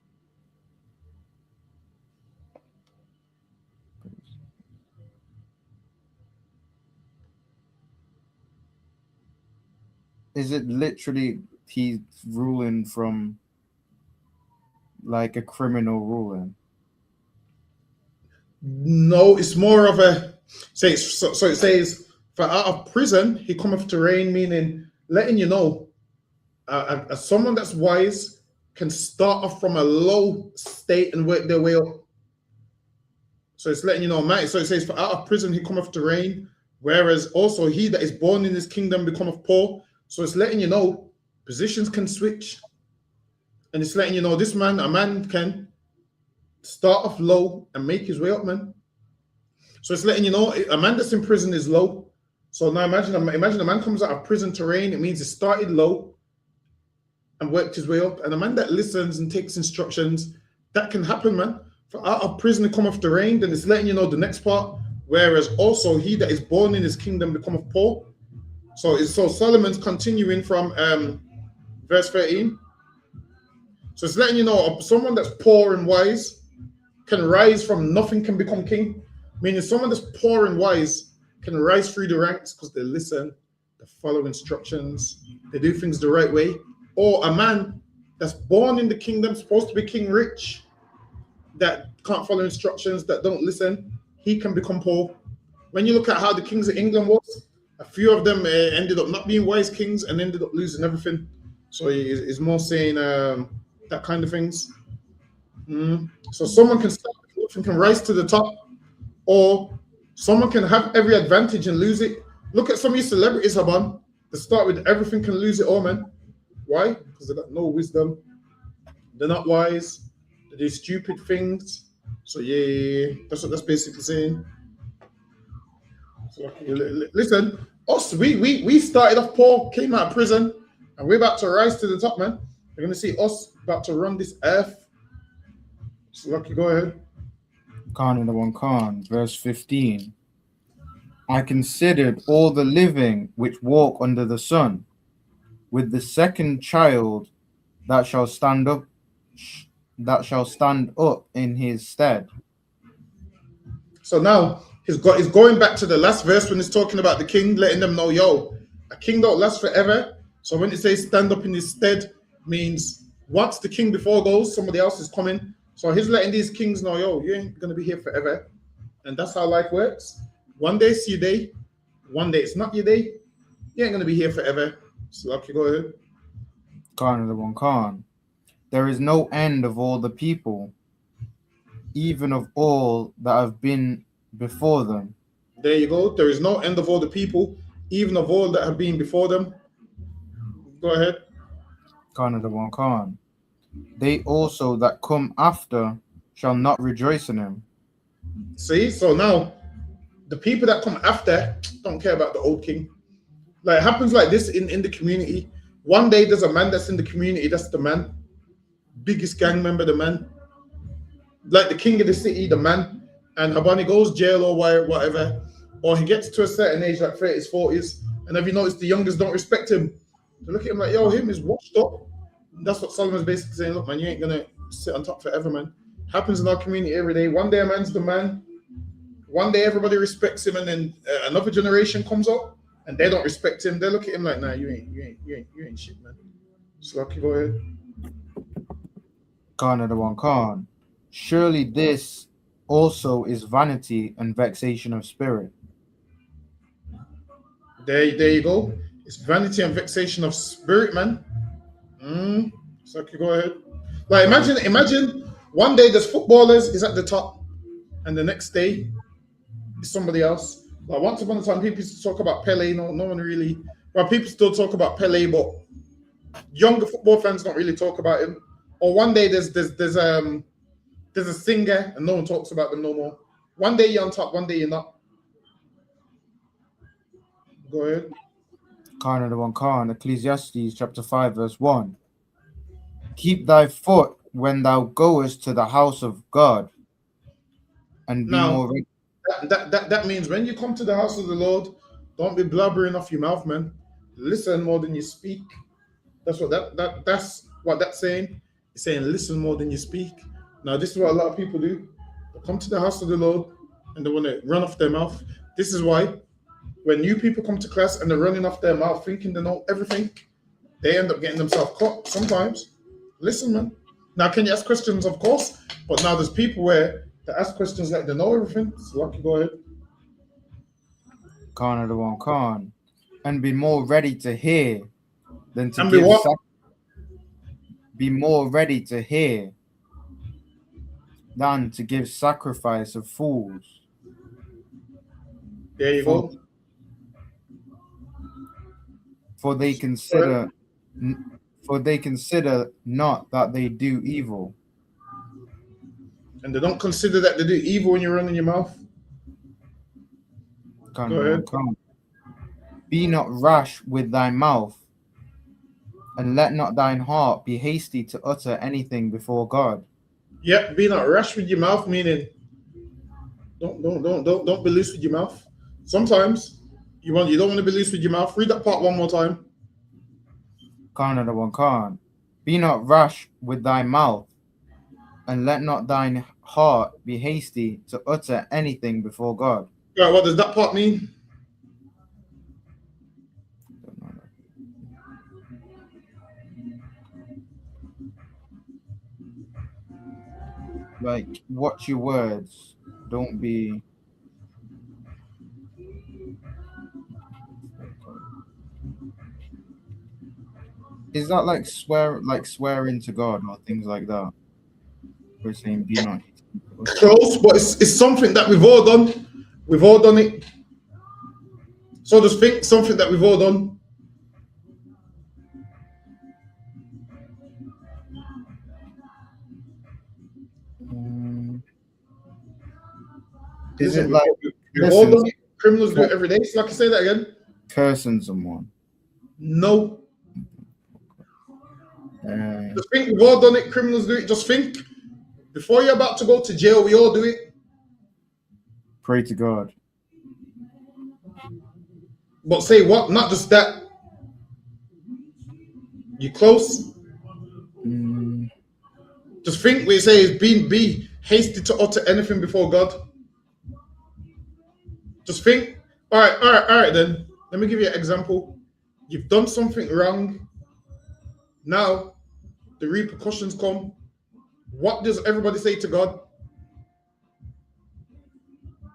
S13: Is it literally he's ruling from like a criminal ruling?
S12: No, it's more of a so it says, for out of prison he cometh to reign, meaning letting you know, as someone that's wise can start off from a low state and work their way up. So it's letting you know, man. So it says, for out of prison he cometh to reign, whereas also he that is born in his kingdom becometh poor. So it's letting you know positions can switch, and it's letting you know a man can start off low and make his way up, man. So it's letting you know a man that's in prison is low. So now imagine a man comes out of prison to reign. It means he started low and worked his way up. And a man that listens and takes instructions, that can happen, man. For out of prison to come off the reign, then it's letting you know the next part. Whereas also he that is born in his kingdom becometh poor. So Solomon's continuing from verse 13. So it's letting you know someone that's poor and wise can rise from nothing, can become king. Meaning someone that's poor and wise can rise through the ranks because they listen, they follow instructions, they do things the right way. Or a man that's born in the kingdom, supposed to be king rich, that can't follow instructions, that don't listen, he can become poor. When you look at how the kings of England was, a few of them ended up not being wise kings and ended up losing everything. So he's more saying that kind of things. So someone can start and can rise to the top, or someone can have every advantage and lose it. Look at some of these celebrities, Haban. They start with everything, can lose it all, man. Why? Because they got no wisdom. They're not wise. They do stupid things. So yeah, that's what that's basically saying. So, listen, us, we started off poor, came out of prison, and we're about to rise to the top, man. You're gonna see us about to run this earth. So Lucky, go ahead.
S13: Khan in the one Khan, verse 15. I considered all the living which walk under the sun, with the second child that shall stand up in his stead.
S12: So now he's going back to the last verse when he's talking about the king, letting them know, yo, a king don't last forever. So when it says stand up in his stead, means once the king before goes, somebody else is coming. So he's letting these kings know, yo, you ain't gonna be here forever. And that's how life works. One day it's your day, one day it's not your day. You ain't gonna be here forever. So Lucky, go ahead.
S13: Khan of the one Khan. There is no end of all the people, even of all that have been before them.
S12: There you go. There is no end of all the people, even of all that have been before them. Go ahead.
S13: Khan of the one Khan. They also that come after shall not rejoice in him.
S12: See, so now the people that come after don't care about the old king. Like it happens like this in the community. One day there's a man that's in the community, that's the man, biggest gang member, the man. like the king of the city, the man, and Habani goes jail or whatever, or he gets to a certain age, like 30s, 40s, and have you noticed the youngest don't respect him? They look at him like, yo, him is washed up. That's what Solomon's basically saying. Look, man, you ain't gonna sit on top forever, man. Happens in our community every day. One day a man's the man. One day everybody respects him, and then another generation comes up and they don't respect him. They look at him like, nah, you ain't shit, man. So lucky, go ahead.
S13: Khan the one Khan. Surely this also is vanity and vexation of spirit.
S12: There you go. It's vanity and vexation of spirit, man. So okay, go ahead. Like imagine one day there's footballers is at the top, and the next day is somebody else. Like once upon a time, people used to talk about Pele. No one really. Well, people still talk about Pele, but younger football fans don't really talk about him. Or one day there's a singer and no one talks about them no more. One day you're on top, one day you're not. Go ahead.
S13: Khan the one Khan. Ecclesiastes chapter 5 verse 1. Keep thy foot when thou goest to the house of God, and be more.
S12: That means when you come to the house of the Lord, don't be blabbering off your mouth, man. Listen more than you speak. That's what that's saying. It's saying listen more than you speak. Now this is what a lot of people do. They come to the house of the Lord and they want to run off their mouth. This is why when new people come to class and they're running off their mouth thinking they know everything, they end up getting themselves caught sometimes. Listen, man. Now, can you ask questions? Of course. But now there's people where they ask questions like they know everything. So, lucky, go ahead.
S13: Khan the one Khan. And be more ready to hear than to
S12: and
S13: give.
S12: be what?
S13: Be more ready to hear than to give sacrifice of fools.
S12: There you go.
S13: For they consider not that they do evil.
S12: And they don't consider that they do evil when you're running your mouth. Go ahead.
S13: Be not rash with thy mouth, and let not thine heart be hasty to utter anything before God.
S12: Yep, be not rash with your mouth, meaning don't be loose with your mouth. Sometimes you don't want to be loose with your mouth. Read that part one more time.
S13: Khan the one Khan. Be not rash with thy mouth, and let not thine heart be hasty to utter anything before God.
S12: Right, what does that part mean?
S13: Like, watch your words. Don't be. Is that like swearing to God or things like that? We're saying be not.
S12: Close, but it's something that we've all done. We've all done it. So just think something that we've all done.
S13: Is it like
S12: we've all done it? Criminals do it every day. So like I say that again.
S13: Cursing someone?
S12: No. Just think we've all done it. Criminals do it. Just think. Before you're about to go to jail, we all do it.
S13: Pray to God.
S12: But say what? Not just that. You close? Just think what you say is be hasty to utter anything before God. Just think. All right then. Let me give you an example. You've done something wrong. Now, the repercussions come. What does everybody say to God?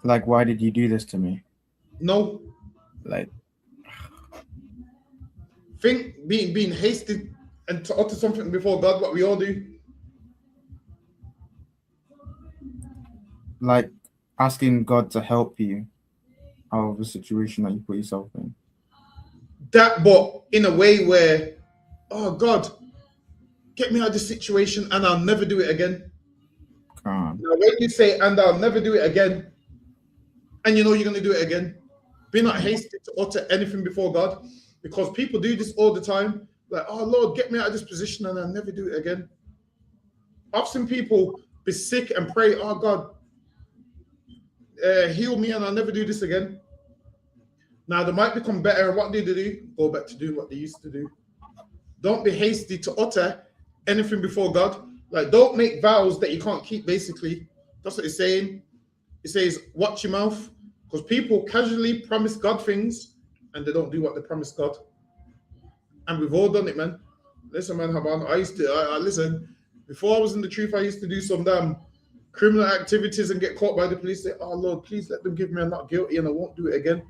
S13: Like, why did you do this to me?
S12: No.
S13: Like,
S12: think being hasty and to utter something before God, what we all do.
S13: Like asking God to help you out of a situation that you put yourself in.
S12: That, but in a way where, oh God, get me out of this situation and I'll never do it again. Now, when you say, and I'll never do it again, and you know you're going to do it again, be not hasty to utter anything before God, because people do this all the time. Like, oh Lord, get me out of this position and I'll never do it again. I've seen people be sick and pray, oh God, heal me and I'll never do this again. Now they might become better, and what do they do? Go back to doing what they used to do. Don't be hasty to utter anything before God. Like, don't make vows that you can't keep, basically. That's what it's saying. It says, watch your mouth. Because people casually promise God things and they don't do what they promise God. And we've all done it, man. Listen, man, Haban, I used to, listen, before I was in the truth, I used to do some damn criminal activities and get caught by the police. Say, oh, Lord, please let them give me a not guilty and I won't do it again.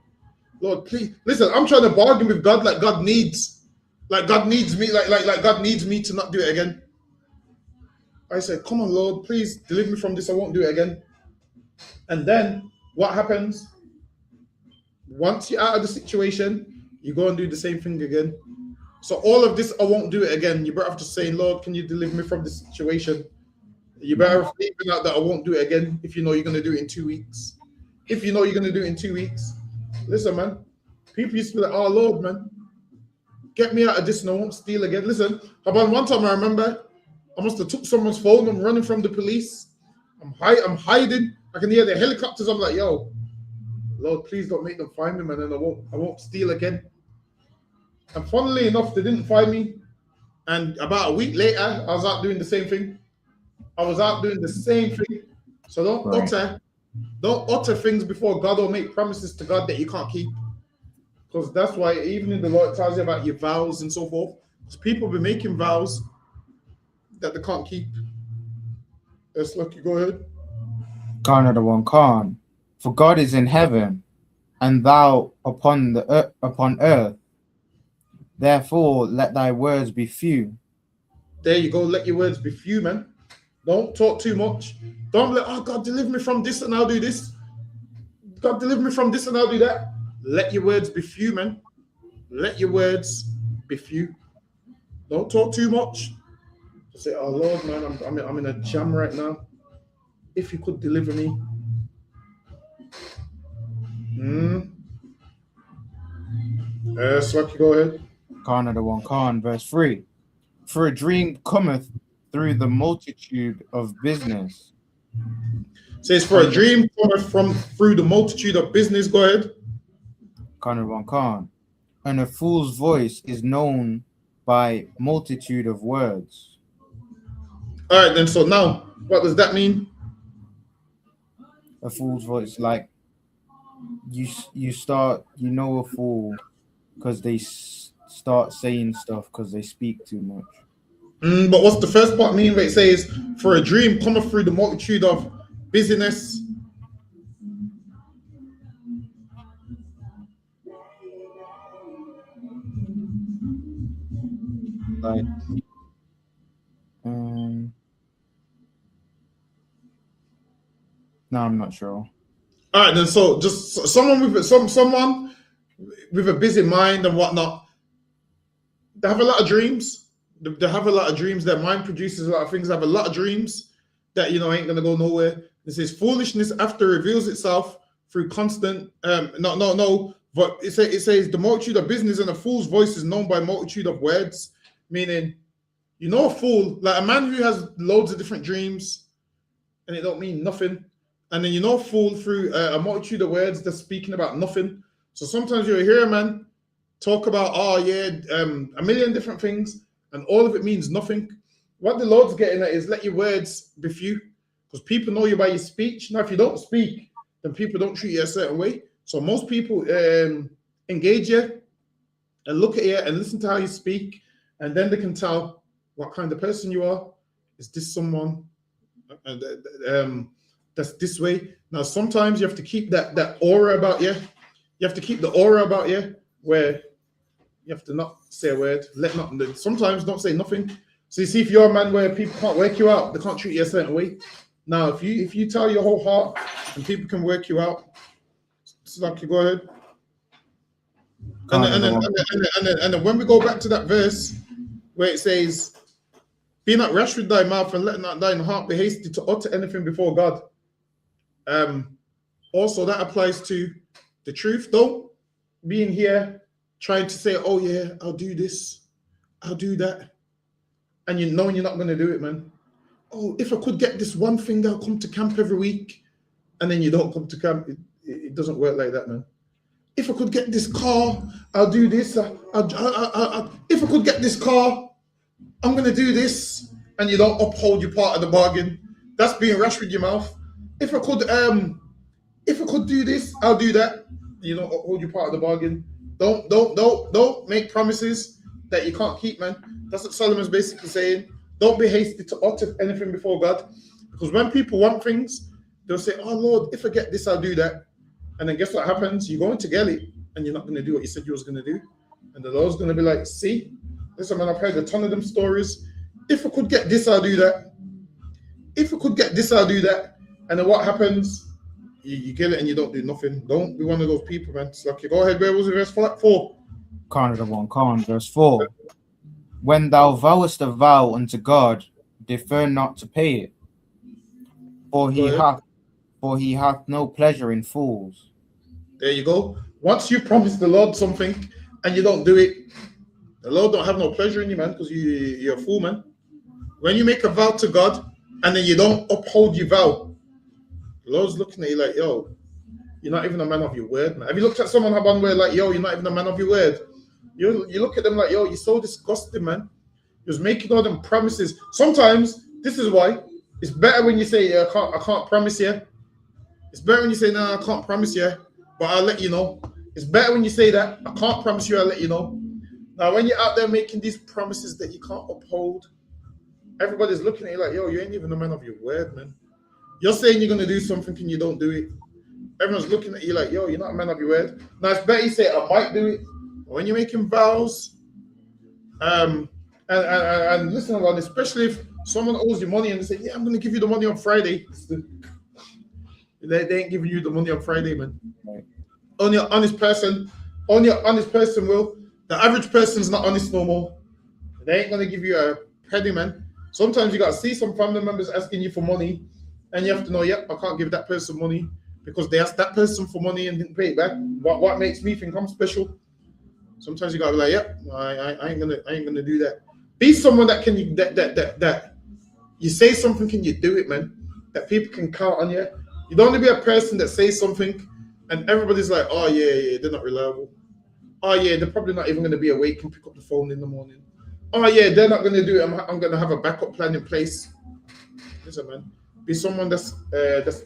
S12: Lord, please. Listen, I'm trying to bargain with God like God needs. Like God needs me, like God needs me to not do it again. I said, come on, Lord, please deliver me from this. I won't do it again. And then what happens? Once you're out of the situation, you go and do the same thing again. So all of this, I won't do it again. You better have to say, Lord, can you deliver me from this situation? You better have figured out that I won't do it again if you know you're going to do it in 2 weeks. If you know you're going to do it in 2 weeks. Listen, man. People used to be like, oh, Lord, man, get me out of this and I won't steal again. Listen, about one time I remember I must have took someone's phone. I'm running from the police. I'm hiding. I can hear the helicopters. I'm like, yo, Lord, please don't make them find me, man, and I won't steal again. And funnily enough, they didn't find me. And about a week later, I was out doing the same thing. So don't utter things before God or make promises to God that you can't keep. Because that's why even in the law it tells you about your vows and so forth. Because people be making vows that they can't keep. Let's look, you go ahead.
S13: Khan the one Khan. For God is in heaven, and thou upon earth. Therefore, let thy words be few.
S12: There you go. Let your words be few, man. Don't talk too much. Don't be like, oh, God, deliver me from this and I'll do this. God, deliver me from this and I'll do that. Let your words be few, man. Let your words be few. Don't talk too much. Just say, oh, Lord, man, I'm in a jam right now. If you could deliver me. Swaki, go ahead.
S13: Khan the one Khan, verse 3. For a dream cometh through the multitude of business.
S12: Says, for a dream cometh through the multitude of business. Go ahead.
S13: Khan the one Khan. And a fool's voice is known by multitude of words.
S12: All right, then. So now, what does that mean?
S13: A fool's voice, like you know a fool because they start saying stuff because they speak too much.
S12: But what's the first part mean where it says, for a dream cometh through the multitude of busyness?
S13: Like, no, I'm not sure.
S12: All right, then. So just someone with a busy mind and whatnot, they have a lot of dreams. They have a lot of dreams. Their mind produces a lot of things. They have a lot of dreams that ain't gonna go nowhere. It says foolishness after reveals itself through constant. No. But it says the multitude of business and a fool's voice is known by multitude of words. Meaning, a fool, like a man who has loads of different dreams, and it don't mean nothing. And then a fool through a multitude of words that's speaking about nothing. So sometimes you'll hear a man talk about, a million different things, and all of it means nothing. What the Lord's getting at is let your words be few, because people know you by your speech. Now, if you don't speak, then people don't treat you a certain way. So most people engage you and look at you and listen to how you speak, and then they can tell what kind of person you are. Is this someone that's this way? Now, sometimes you have to keep that aura about you. You have to keep the aura about you where you have to not say a word, let nothing. Sometimes don't say nothing. So you see, if you're a man where people can't work you out, they can't treat you a certain way. Now, if you tell your whole heart and people can work you out, so like you go ahead. And then when we go back to that verse where it says, "Be not rash with thy mouth, and let not thine heart be hasty to utter anything before God." Also, that applies to the truth. Don't be in here trying to say, "Oh yeah, I'll do this, I'll do that," and you know you're not going to do it, man. oh, if I could get this one thing, I'll come to camp every week, and then you don't come to camp. It doesn't work like that, man. If I could get this car, I'll do this. If I could get this car, I'm gonna do this, and you don't uphold your part of the bargain. That's being rash with your mouth. If I could do this, I'll do that. You don't uphold your part of the bargain. Don't make promises that you can't keep, man. That's what Solomon's basically saying. Don't be hasty to utter anything before God, because when people want things, they'll say, "Oh Lord, if I get this, I'll do that." And then guess what happens? You're going to get it, and you're not going to do what you said you was going to do. And the Lord's going to be like, "See, listen, man, I've heard a ton of them stories. If I could get this, I'll do that. If I could get this, I'll do that." And then what happens? You get it and you don't do nothing. Don't be one of those people, man. It's like, go ahead, where was it? Verse 4.
S13: Canada 1, verse 4. When thou vowest a vow unto God, defer not to pay it, for he hath no pleasure in fools.
S12: There you go. Once you promise the Lord something and you don't do it, the Lord don't have no pleasure in you, man, because you're a fool, man. When you make a vow to God and then you don't uphold your vow, the Lord's looking at you like, yo, you're not even a man of your word, man. Have you looked at someone where like, yo, you're not even a man of your word? You look at them like, yo, you're so disgusting, man. You're making all them promises. Sometimes, this is why, it's better when you say, yeah, I can't promise you. It's better when you say, no, I can't promise you, but I'll let you know. It's better when you say that, I can't promise you, I'll let you know. Now, when you're out there making these promises that you can't uphold, everybody's looking at you like, yo, you ain't even a man of your word, man. You're saying you're going to do something and you don't do it. Everyone's looking at you like, yo, you're not a man of your word. Now, it's better you say, I might do it. But when you're making vows, and listen, Lord, especially if someone owes you money and they say, yeah, I'm going to give you the money on Friday. They ain't giving you the money on Friday, man. Right. Only an honest person will. The average person's not honest no more. They ain't going to give you a penny, man. Sometimes you got to see some family members asking you for money, and you have to know, yep, I can't give that person money because they asked that person for money and didn't pay it back. What makes me think I'm special? Sometimes you gotta be like, yep, I ain't gonna do that. Be someone that can that you say something, can you do it, man? That people can count on you. You don't want to be a person that says something and everybody's like, oh yeah, they're not reliable. Oh yeah, they're probably not even gonna be awake and pick up the phone in the morning. Oh yeah, they're not gonna do it. I'm gonna have a backup plan in place. Listen, man. Be someone that's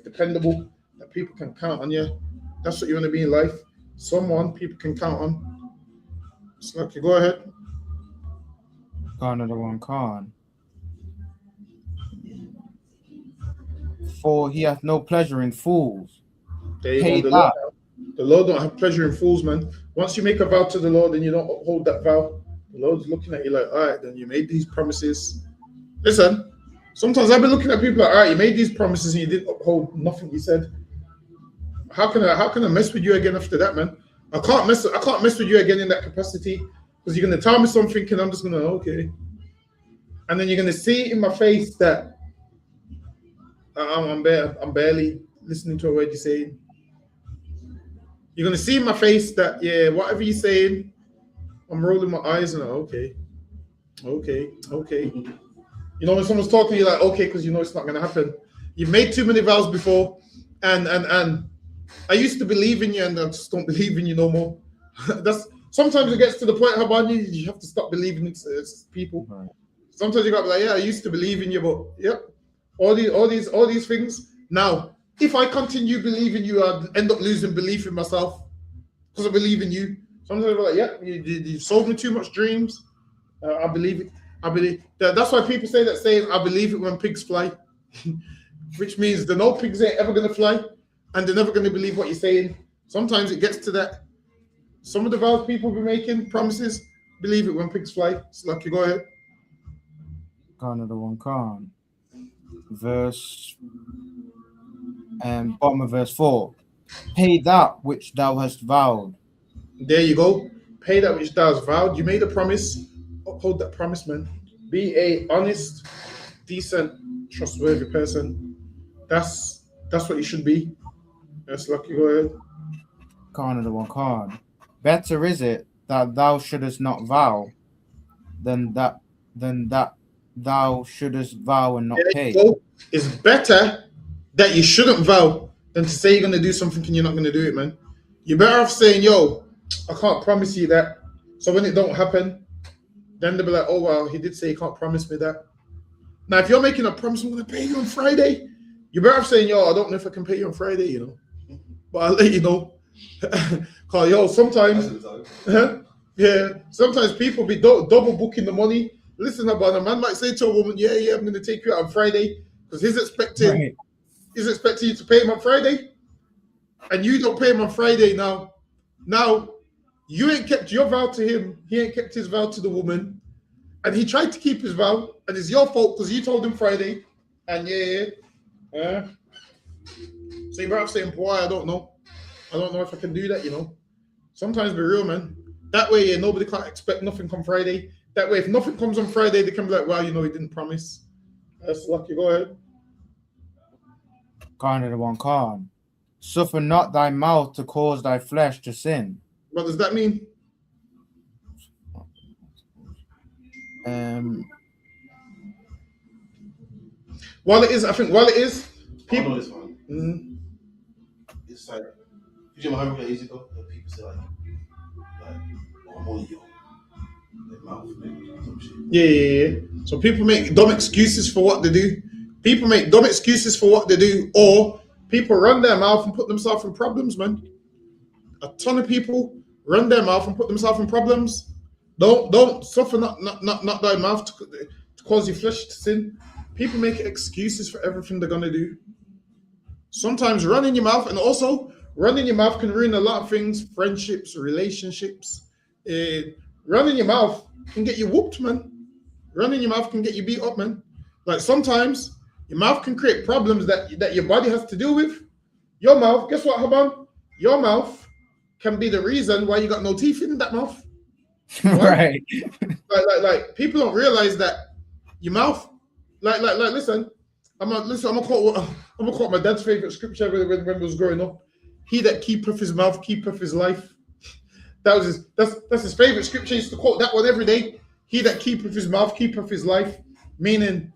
S12: dependable, that people can count on you. That's what you want to be in life. Someone people can count on. So, okay, go ahead.
S13: Canada 1. For he hath no pleasure in fools.
S12: There you go. The Lord don't have pleasure in fools, man. Once you make a vow to the Lord and you don't uphold that vow, the Lord's looking at you like, all right, then you made these promises. Listen. Sometimes I've been looking at people like, all right, you made these promises and you didn't uphold nothing you said. How can I mess with you again after that, man? I can't mess with you again in that capacity because you're gonna tell me something and I'm just gonna okay. And then you're gonna see in my face that I'm barely listening to a word you're saying. You're gonna see in my face that yeah, whatever you're saying, I'm rolling my eyes and okay. You know, when someone's talking to you, like, okay, because you know it's not going to happen. You've made too many vows before, and I used to believe in you, and I just don't believe in you no more. That's sometimes it gets to the point, Habani, you have to stop believing in people. Right. Sometimes you got to be like, yeah, I used to believe in you, but yep, all these things. Now, if I continue believing you, I'd end up losing belief in myself because I believe in you. Sometimes I'm like, yeah, you sold me too much dreams. I believe it. I believe that's why people say that saying, I believe it when pigs fly, which means the no pigs ain't ever going to fly and they're never going to believe what you're saying. Sometimes it gets to that. Some of the vows people be making, promises, believe it when pigs fly. So, like, you go ahead.
S13: Canada 1. Verse, bottom of verse 4. Pay that which thou hast vowed.
S12: There you go. Pay that which thou hast vowed. You made a promise. Uphold that promise, man. Be a honest, decent, trustworthy person. That's what you should be. That's lucky. Go ahead.
S13: Canada 1. Better is it that thou shouldest not vow than that thou shouldest vow and not pay.
S12: So it's better that you shouldn't vow than to say you're going to do something and you're not going to do it, man. You're better off saying, yo, I can't promise you that. So when it don't happen, then they'll be like, oh, well, he did say he can't promise me that. Now, if you're making a promise, I'm going to pay you on Friday, you're better off saying, yo, I don't know if I can pay you on Friday, you know. But I'll let you know. Because, yo, sometimes, yeah, sometimes people be double booking the money. Listen, about a man might say to a woman, yeah, I'm going to take you out on Friday because he's expecting you to pay him on Friday. And you don't pay him on Friday now. Now, you ain't kept your vow to him. He ain't kept his vow to the woman. And he tried to keep his vow. And it's your fault because you told him Friday. And so you're better saying, boy, I don't know. I don't know if I can do that, you know. Sometimes be real, man. That way, nobody can't expect nothing come Friday. That way, if nothing comes on Friday, they can be like, well, you know, he didn't promise. That's lucky. Go ahead.
S13: Kind the one can. Suffer not thy mouth to cause thy flesh to sin.
S12: What does that mean? While it is, people.
S14: I know this one.
S12: Mm-hmm.
S14: It's like, you know how many years ago people say like, I'm on you.
S12: Yeah. So people make dumb excuses for what they do. People make dumb excuses for what they do, or people run their mouth and put themselves in problems, man. A ton of people run their mouth and put themselves in problems. Don't suffer not thy mouth to cause your flesh to sin. People make excuses for everything they're gonna do. Sometimes running your mouth, and also running your mouth can ruin a lot of things, friendships, relationships. Running your mouth can get you whooped, man. Running your mouth can get you beat up, man. Like sometimes your mouth can create problems that your body has to deal with. Your mouth, guess what, Haban? Your mouth can be the reason why you got no teeth in that mouth.
S13: Right.
S12: Like people don't realize that your mouth, listen, I'm gonna quote my dad's favorite scripture when he was growing up. He that keepeth his mouth keepeth his life. That's his favorite scripture. He used to quote that one every day. He that keepeth his mouth keepeth his life. Meaning,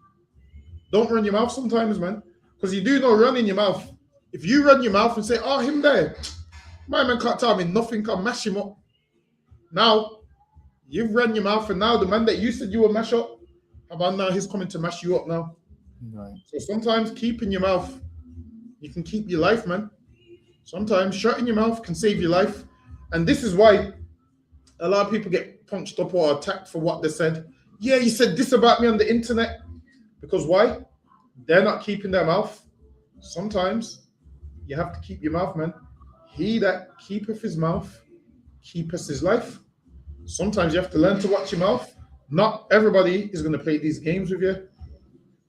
S12: don't run your mouth sometimes, man. Because you do know running your mouth. If you run your mouth and say, oh, him there, my man can't tell me nothing, can mash him up. Now, you've run your mouth, and now the man that you said you would mash up, about now he's coming to mash you up now.
S13: Right.
S12: So sometimes keeping your mouth, you can keep your life, man. Sometimes shutting your mouth can save your life. And this is why a lot of people get punched up or attacked for what they said. Yeah, you said this about me on the internet. Because why? They're not keeping their mouth. Sometimes you have to keep your mouth, man. He that keepeth his mouth keepeth his life. Sometimes you have to learn to watch your mouth. Not everybody is going to play these games with you.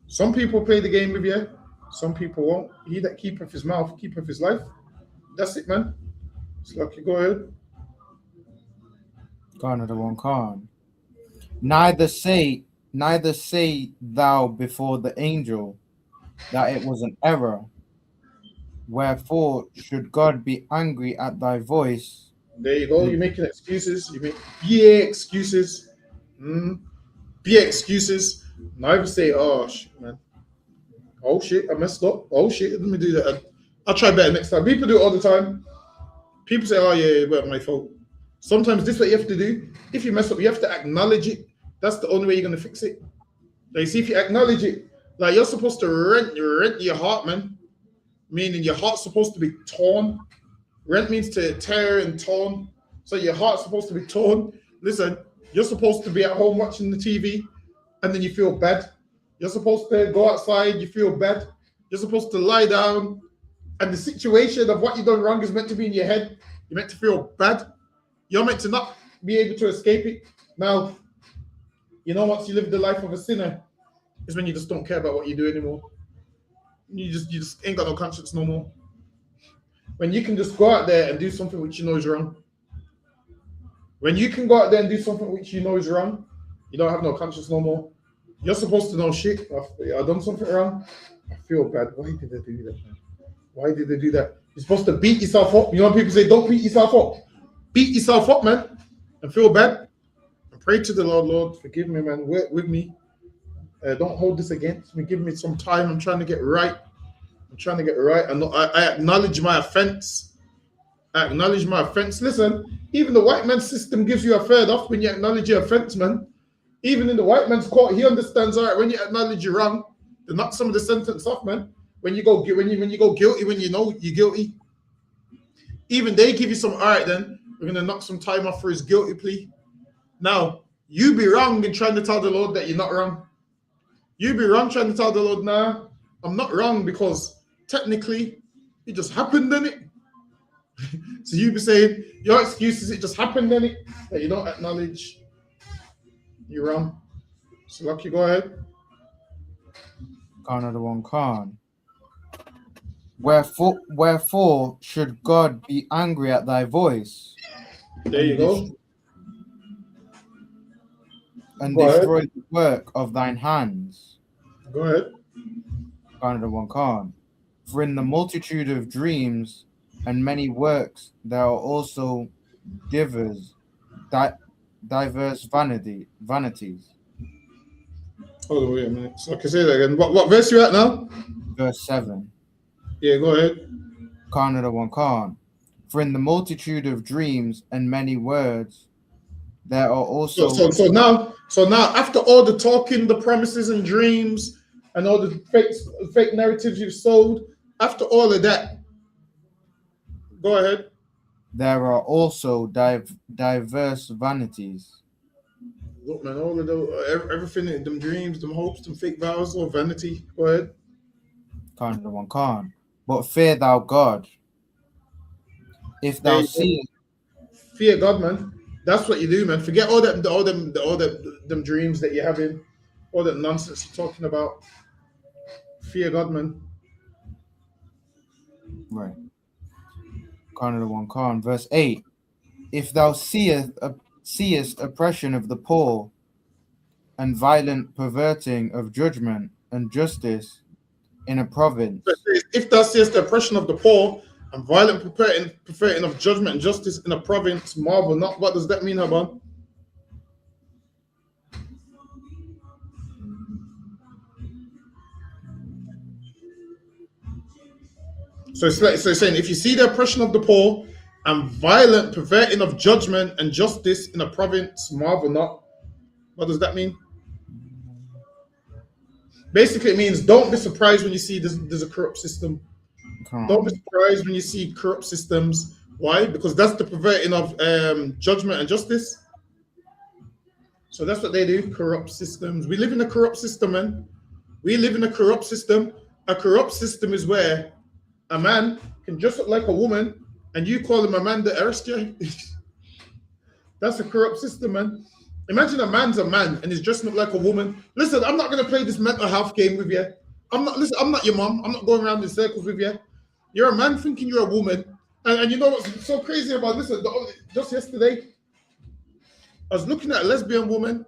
S12: Some people play the game with you. Some people won't. He that keepeth his mouth keepeth his life. That's it, man. It's lucky. Go ahead.
S13: Another one can. Neither say thou before the angel that it was an error. Wherefore should God be angry at thy voice?
S12: There you go. You're making excuses. You make excuses. Be excuses. Neither say, oh shit, man. Oh shit, I messed up. Oh shit, let me do that. I'll try better next time. People do it all the time. People say, oh yeah, it wasn't my fault. Sometimes this is what you have to do. If you mess up, you have to acknowledge it. That's the only way you're going to fix it. Like, see, if you acknowledge it, like you're supposed to rent your heart, man. Meaning your heart's supposed to be torn. Rent means to tear and torn. So your heart's supposed to be torn. Listen, you're supposed to be at home watching the TV and then you feel bad. You're supposed to go outside, you feel bad. You're supposed to lie down and the situation of what you've done wrong is meant to be in your head. You're meant to feel bad. You're meant to not be able to escape it. Now, you know, once you live the life of a sinner, is when you just don't care about what you do anymore. You just ain't got no conscience no more. When you can just go out there and do something which you know is wrong. When you can go out there and do something which you know is wrong, you don't have no conscience no more. You're supposed to know shit. I've done something wrong. I feel bad. Why did they do that, man? Why did they do that? You're supposed to beat yourself up. You know when people say, don't beat yourself up. Beat yourself up, man. And feel bad. And pray to the Lord, Lord, forgive me, man. Work with me. Don't hold this against me. Give me some time. I'm trying to get right. And I acknowledge my offense. Listen, even the white man's system gives you a third off when you acknowledge your offense, man. Even in the white man's court, he understands. All right, when you acknowledge you're wrong, they knock some of the sentence off, man. When you go guilty, when you know you're guilty, even they give you some. All right, then we're gonna knock some time off for his guilty plea. Now you be wrong in trying to tell the Lord that you're not wrong. You be wrong trying to tell the Lord, nah, I'm not wrong because technically it just happened, didn't it? So you be saying your excuse is it just happened, didn't it? That you don't acknowledge you're wrong. So Lucky, go ahead.
S13: Khan of the one Khan. Wherefore should God be angry at thy voice?
S12: There you go.
S13: And
S12: Go
S13: destroy
S12: ahead.
S13: the work of thine hands.
S12: Go ahead.
S13: Khan of the one Khan. For in the multitude of dreams and many works there are also diverse vanities.
S12: Hold on, wait a minute. So I can say that again. What verse you at now?
S13: Verse 7.
S12: Yeah, go ahead.
S13: Khan of the one Khan. For in the multitude of dreams and many words there are also
S12: So now after all the talking, the promises and dreams, and all the fake narratives you've sold, after all of that, go ahead.
S13: there are also diverse vanities.
S12: Look, man, all of those, everything, them dreams, them hopes, them fake vows, or vanity. Go ahead.
S13: Khan of the one Khan. But fear thou God. If thou see,
S12: Fear God, man. That's what you do, man. Forget all them dreams that you're having, all that nonsense you're talking about. Fear God, man.
S13: right. Khan of the one Khan. Verse 8. If thou seest oppression of the poor, and violent perverting of judgment and justice in a province.
S12: If thou seest the oppression of the poor and violent perverting of judgment and justice in a province, marvel not. What does that mean, Haban? So it's saying if you see the oppression of the poor and violent perverting of judgment and justice in a province, marvel not. What does that mean? Basically, it means don't be surprised when you see there's a corrupt system. Don't be surprised when you see corrupt systems. Why? Because that's the perverting of judgment and justice. So that's what they do, corrupt systems. We live in a corrupt system, man. We live in a corrupt system. A corrupt system is where a man can dress up like a woman and you call him a man that arrest you. That's a corrupt system, man. Imagine a man's a man and he's dressing up like a woman. Listen, I'm not going to play this mental health game with you. I'm not your mom. I'm not going around in circles with you. You're a man thinking you're a woman. And you know what's so crazy about this? Just yesterday, I was looking at a lesbian woman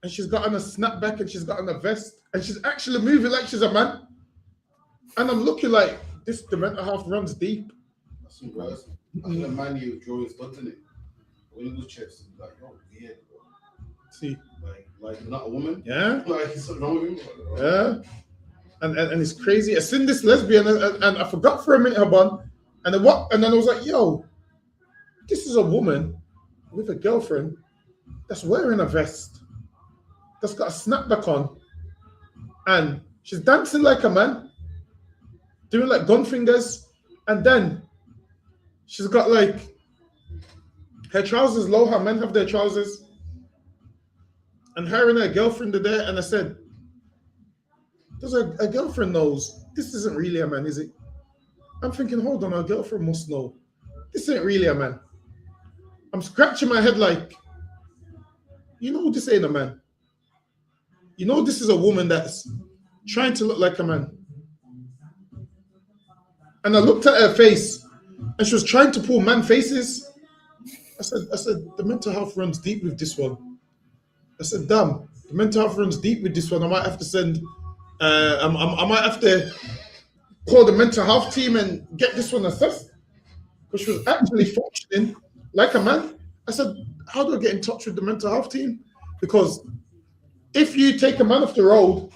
S12: and she's got on a snapback and she's got on a vest and she's actually moving like she's a man. And I'm looking like the mental health runs deep.
S14: That's some guys. I think a man you drawing stuff in it. When he was chest, like, yo, weird, bro.
S12: See,
S14: like not a woman.
S12: Yeah.
S14: Like something wrong with him.
S12: Yeah. And it's crazy. I seen this lesbian and I forgot for a minute, Haban. And then I was like, yo, this is a woman with a girlfriend that's wearing a vest, that's got a snapback on, and she's dancing like a man, doing like gun fingers, and then she's got like her trousers low, how men have their trousers, and her and her girlfriend are there, and I said, does a girlfriend knows this isn't really a man, is it? I'm thinking, hold on, our girlfriend must know this ain't really a man. I'm scratching my head like, you know, this ain't a man. You know, this is a woman that's trying to look like a man. And I looked at her face and she was trying to pull man faces. I said, the mental health runs deep with this one. I said, damn, the mental health runs deep with this one. I might have to send, I might have to call the mental health team and get this one assessed. Because she was actually functioning like a man. I said, how do I get in touch with the mental health team? Because If you take a man off the road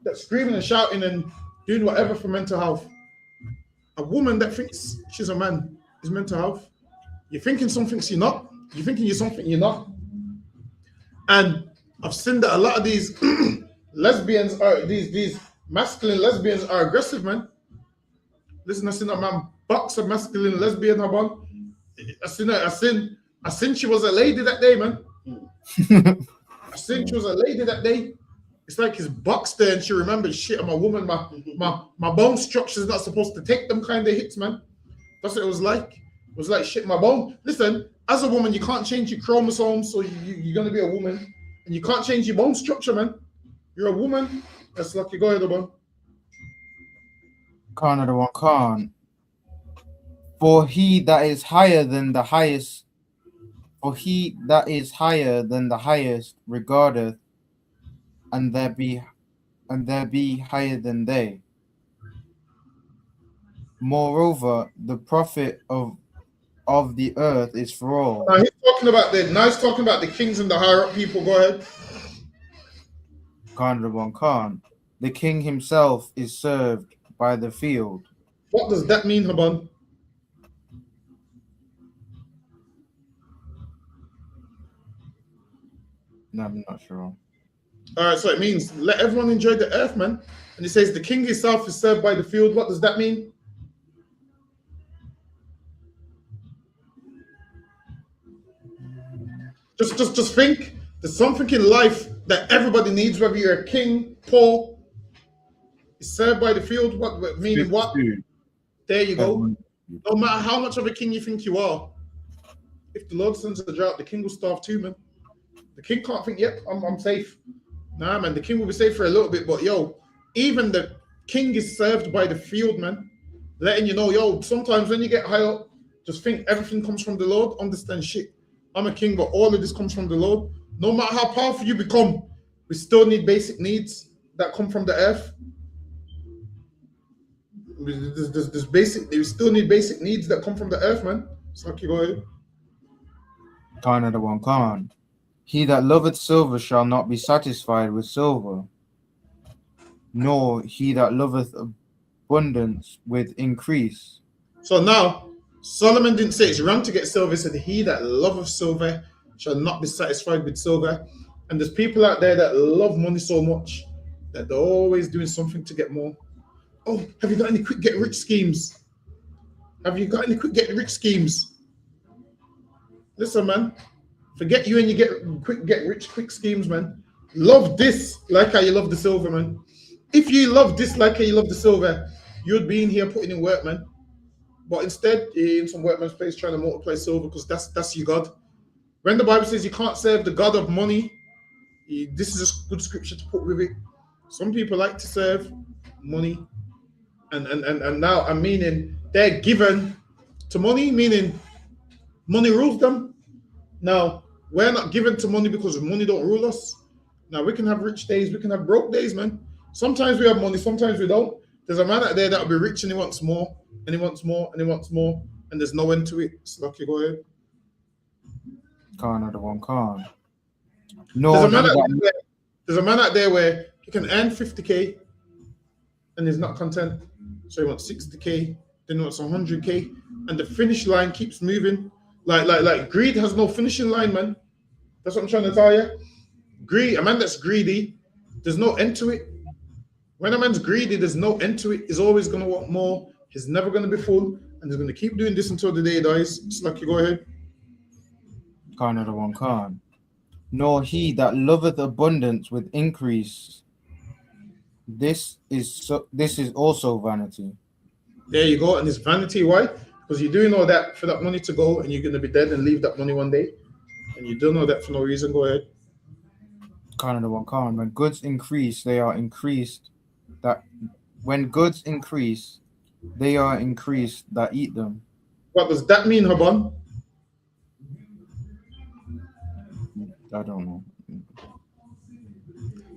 S12: that's screaming and shouting and doing whatever for mental health, a woman that thinks she's a man is mental health. You're thinking something you're not. You're thinking you're something you're not. And I've seen that a lot of these lesbians are these masculine lesbians are aggressive, man. Listen, I seen a man box a masculine lesbian, Habon. I seen she was a lady that day, man. I seen she was a lady that day. It's like he's boxed her and she remembered shit. I'm a woman. My bone structure is not supposed to take them kind of hits, man. That's what it was like. It was like shit. My bone. Listen, as a woman, you can't change your chromosomes, so you're gonna be a woman, and you can't change your bone structure, man. You're a woman. That's lucky. Go ahead, Abon.
S13: Khan of the one Khan. For he that is higher than the highest, regardeth, and there be higher than they. Moreover, the profit of the earth is for all.
S12: Now he's talking about the kings and the higher up people. Go ahead.
S13: Khan of the one Khan. The king himself is served by the field.
S12: What does that mean, Haban?
S13: No, I'm not sure.
S12: All right, so it means let everyone enjoy the earth, man. And he says the king himself is served by the field. What does that mean? Just think. There's something in life that everybody needs, whether you're a king, poor, is served by the field. What meaning what? There you go. No matter how much of a king you think you are, if the Lord sends a drought, the king will starve too, man. The king can't think, yep, I'm safe. Nah, man, the king will be safe for a little bit, but yo, even the king is served by the field, man. Letting you know, yo, sometimes when you get high up, just think everything comes from the Lord. Understand shit. I'm a king, but all of this comes from the Lord. No matter how powerful you become, we still need basic needs that come from the earth. We still need basic needs that come from the earth, man. So okay, go ahead.
S13: Khan of the one Khan. He that loveth silver shall not be satisfied with silver, nor he that loveth abundance with increase.
S12: So now, Solomon didn't say it's wrong to get silver. He said, he that loveth silver shall not be satisfied with silver. And there's people out there that love money so much that they're always doing something to get more. Oh, have you got any quick get rich schemes? Have you got any quick get rich schemes? Listen, man. Forget you and you get rich quick schemes, man. Love this like how you love the silver, man. If you love this like how you love the silver, you'd be in here putting in work, man. But instead, you're in some workman's place trying to multiply silver because that's your God. When the Bible says you can't serve the God of money, this is a good scripture to put with it. Some people like to serve money, and now I'm meaning they're given to money, meaning money rules them. Now, we're not given to money because money don't rule us. Now, we can have rich days, we can have broke days, man. Sometimes we have money, sometimes we don't. There's a man out there that'll be rich and he wants more, and he wants more, and he wants more, and there's no end to it. So, okay, go ahead.
S13: Khan of the one Khan.
S12: No, there's a man out there where he can earn 50K and he's not content. So he wants 60K, then he wants 100K, and the finish line keeps moving. Like greed has no finishing line, man. That's what I'm trying to tell you. Greed, a man that's greedy, there's no end to it. When a man's greedy, there's no end to it. He's always gonna want more. He's never gonna be full, and he's gonna keep doing this until the day he dies. It's like you go ahead.
S13: Khan of the one Khan. Nor he that loveth abundance with increase. This is also vanity.
S12: There you go, and it's vanity. Why? Because you're doing all that for that money to go, and you're going to be dead and leave that money one day, and you don't know that for no reason. Go ahead.
S13: Khan of the one Khan. When goods increase, they are increased. When goods increase, they are increased that eat them.
S12: What does that mean, Haban?
S13: I don't know.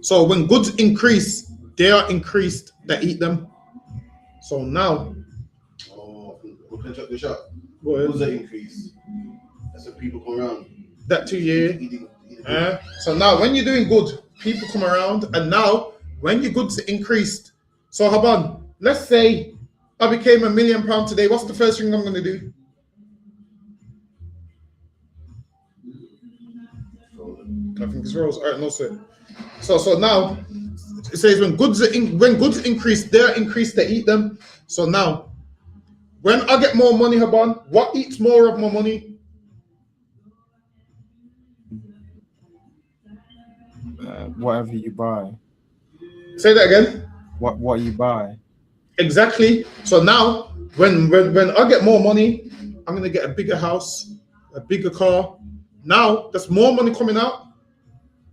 S12: So when goods increase, they are increased that eat them. So now,
S14: we'll catch up the shop.
S12: Go ahead.
S14: Who's that increase? That's what people come around.
S12: That 2 year.
S14: Eating
S12: So now when you're doing good, people come around, and now when your goods increased, so Haban, let's say I became £1 million today. What's the first thing I'm going to do? I think it's Rose. All right, no sir. So now it says when goods increase, they're increased to eat them. So now when I get more money, Haban, what eats more of my money?
S13: Whatever you buy.
S12: Say that again.
S13: What you buy.
S12: Exactly. So now when I get more money, I'm gonna get a bigger house, a bigger car. Now there's more money coming out.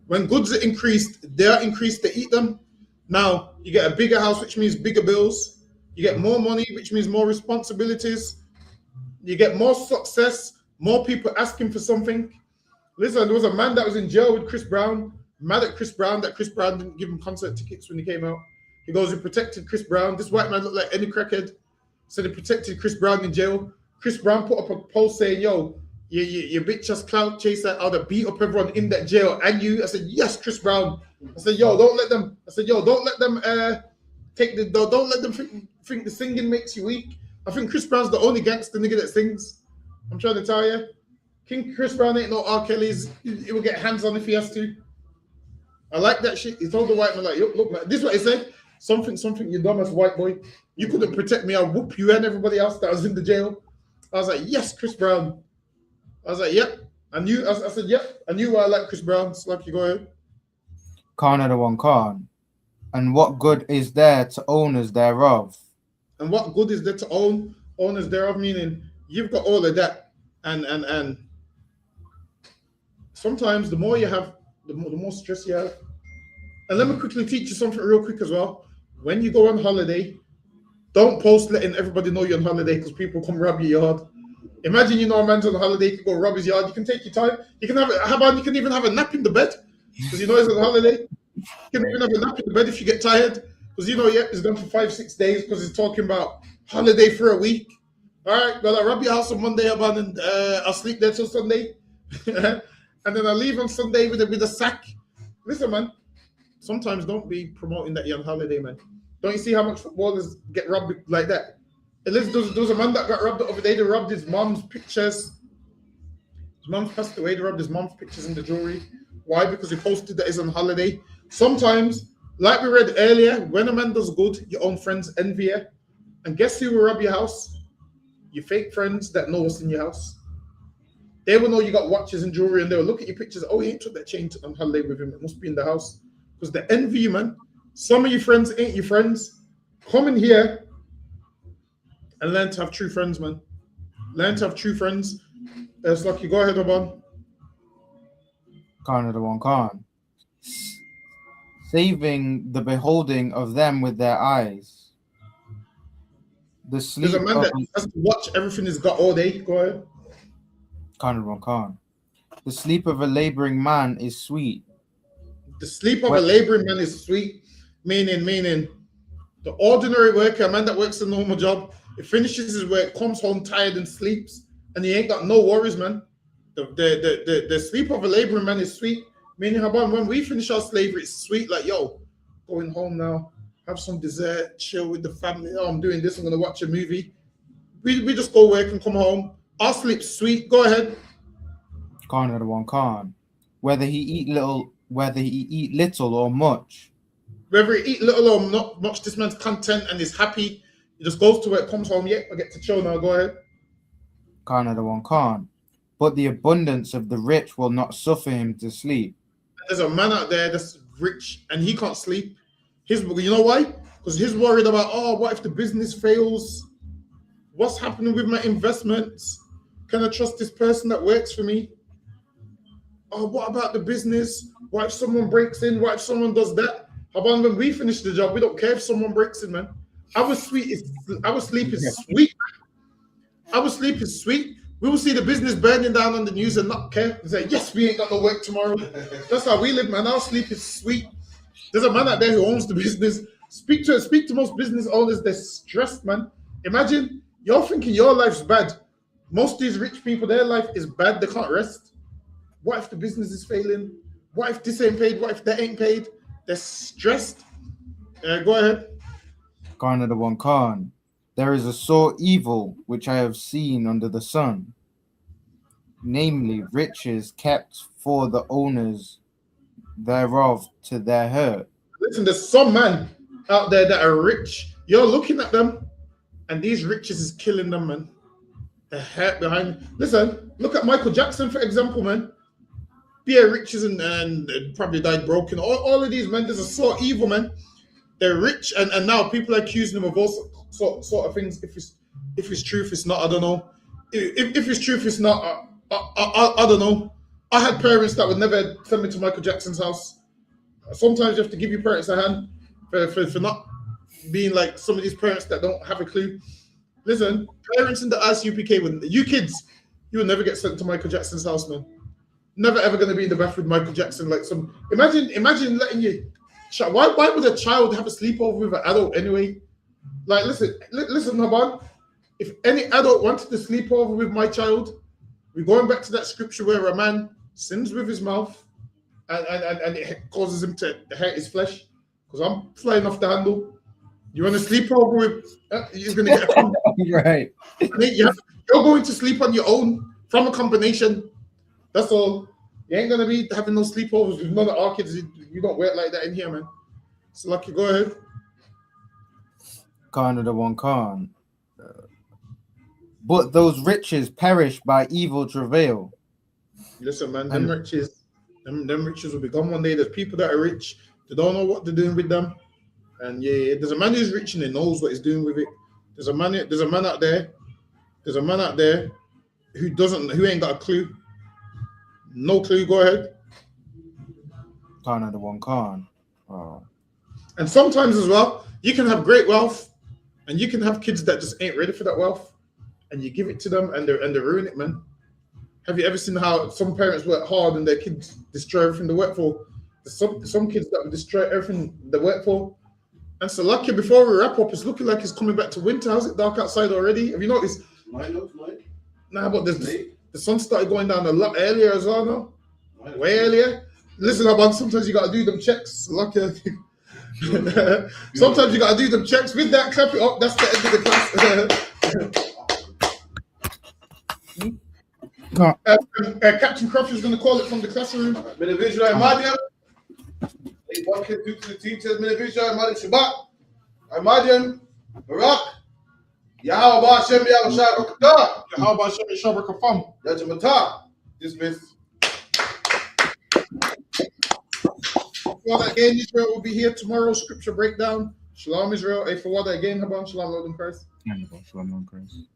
S12: When goods are increased, they're increased to eat them. Now you get a bigger house, which means bigger bills. You get more money, which means more responsibilities. You get more success, more people asking for something. Listen, there was a man that was in jail with Chris Brown, mad at Chris Brown that Chris Brown didn't give him concert tickets when he came out. He goes, he protected Chris Brown. This white man looked like any crackhead. So they protected Chris Brown in jail. Chris Brown put up a post saying, yo, you bitch ass clout chaser, I'd have beat up everyone in that jail and you. I said, yes, Chris Brown. I said, yo, don't let them don't let them think the singing makes you weak. I think Chris Brown's the only gangster nigga that sings. I'm trying to tell you. King Chris Brown ain't no R. Kelly's. He will get hands on if he has to. I like that shit. He told the white man, like, look, man, this is what he said. Something, you dumbass white boy. You couldn't protect me. I'll whoop you and everybody else that was in the jail. I was like, yes, Chris Brown. I was like, yep. I said, yep. I knew why I like Chris Brown. Slap you, go ahead.
S13: Khan of the one Khan. And what good is there to owners thereof?
S12: And what good is there to owners thereof? Meaning, you've got all of that. And sometimes the more you have, the more stress you have. And let me quickly teach you something real quick as well. When you go on holiday, don't post letting everybody know you're on holiday because people come rob your yard. Imagine a man's on holiday, you can go rob his yard. You can take your time. You can you can even have a nap in the bed because he's on holiday. You can even have a nap in the bed if you get tired because he's gone for 5-6 days because he's talking about holiday for a week. All right, well, I'll rob your house on Monday, and I'll sleep there till Sunday. And then I'll leave on Sunday with a sack. Listen, man, sometimes don't be promoting that you're on holiday, man. Don't you see how much footballers get robbed like that? There was a man that got robbed the other day. They robbed his mom's pictures. His mom passed away. They robbed his mom's pictures in the jewelry. Why? Because he posted that he's on holiday. Sometimes, like we read earlier, when a man does good, your own friends envy you. And guess who will rob your house? Your fake friends that know what's in your house. They will know you got watches and jewelry, and they will look at your pictures. Oh, he ain't took that chain on holiday with him. It must be in the house. Because they envy you, man. Some of your friends ain't your friends. Come in here and learn to have true friends, man. Learn to have true friends. It's like you go ahead, Oban.
S13: Khan of the one Khan. Saving the beholding of them with their eyes. The sleep.
S12: There's a man that has to watch everything he's got all day. Go ahead.
S13: Khan of the one Khan. The sleep of a laboring man is sweet.
S12: The sleep of a laboring man is sweet, meaning the ordinary worker, a man that works a normal job, he finishes his work, comes home tired and sleeps, and he ain't got no worries, man. The sleep of a laboring man is sweet, meaning when we finish our slavery, it's sweet, like, yo, going home now, have some dessert, chill with the family. Oh, I'm doing this, I'm gonna watch a movie. We just go work and come home. Our sleep's sweet. Go ahead.
S13: Khan of the one Khan. Whether he eat little or much.
S12: Whether he eat little or not much, this man's content and is happy. He just goes to work, comes home. Yeah, I get to chill now. Go ahead.
S13: Khan of the one Khan. But the abundance of the rich will not suffer him to sleep.
S12: There's a man out there that's rich and he can't sleep. You know why? Because he's worried about, what if the business fails? What's happening with my investments? Can I trust this person that works for me? Oh, what about the business? What if someone breaks in? What if someone does that? How about when we finish the job? We don't care if someone breaks in, man. Our sleep is sweet. Our sleep is sweet. We will see the business burning down on the news and not care and say, yes, we ain't got no work tomorrow. That's how we live, man. Our sleep is sweet. There's a man out there who owns the business. Speak to most business owners. They're stressed, man. Imagine you're thinking your life's bad. Most of these rich people, their life is bad. They can't rest. What if the business is failing? What if this ain't paid? What if that ain't paid? They're stressed. Go ahead.
S13: Khan of the one Khan. There is a sore evil which I have seen under the sun, namely riches kept for the owners thereof to their hurt.
S12: Listen, there's some man out there that are rich. You're looking at them, and these riches is killing them, man. The hurt behind. Listen, look at Michael Jackson, for example, man. Bare riches and probably died broken. All of these men, there's a sort of evil, man. They're rich, and now people are accusing them of all sort of things. If it's truth, it's not. I don't know. If it's truth, it's not. I don't know. I had parents that would never send me to Michael Jackson's house. Sometimes you have to give your parents a hand for not being like some of these parents that don't have a clue. Listen, parents in the ISUPK, you kids, you will never get sent to Michael Jackson's house, man. Never ever going to be in the bath with Michael Jackson. Like some, imagine letting you. Why would a child have a sleepover with an adult anyway? Like, listen, Haban. If any adult wanted to sleep over with my child, we're going back to that scripture where a man sins with his mouth and it causes him to hurt his flesh. Because I'm flying off the handle. You want to sleep over with? You're going to get a
S13: right.
S12: You're going to sleep on your own from a combination. That's all. You ain't going to be having no sleepovers with none of our kids. You don't work like that in here, man. So, Lucky, go ahead.
S13: Khan of the one Khan. But those riches perish by evil travail.
S12: Listen, man, them riches will be gone one day. There's people that are rich, they don't know what they're doing with them. And yeah, there's a man who's rich and he knows what he's doing with it. There's a man out there who ain't got a clue. No clue, go ahead.
S13: Khan of the one Khan. Oh.
S12: And sometimes as well, you can have great wealth and you can have kids that just ain't ready for that wealth. And you give it to them and they ruin it, man. Have you ever seen how some parents work hard and their kids destroy everything they work for? There's some kids that will destroy everything they work for. And so, Lucky, before we wrap up, it's looking like it's coming back to winter. How's it dark outside already? Have you noticed? Nah, but the sun started going down a lot earlier as well now. Way earlier. Listen, Abang, sometimes you got to do them checks. Lucky. Sometimes you got to do them checks. With that, clap it up. That's the end of the class. Captain Cruff is going to call it from the classroom.
S14: Individual Ahmadiyya. What can do to the teachers? Individual Ahmadiyya Shabbat. Ahmadiyya Barak. Yahweh Hashem Yahweh Shabbat.
S12: Yahweh Hashem Shabbat Kafam.
S14: Yajamata. Dismiss.
S12: Father again, Israel will be here tomorrow. Scripture breakdown. Shalom Israel. For what again, Haban. Shalom Lord in Christ.
S13: Shalom Lord in Christ.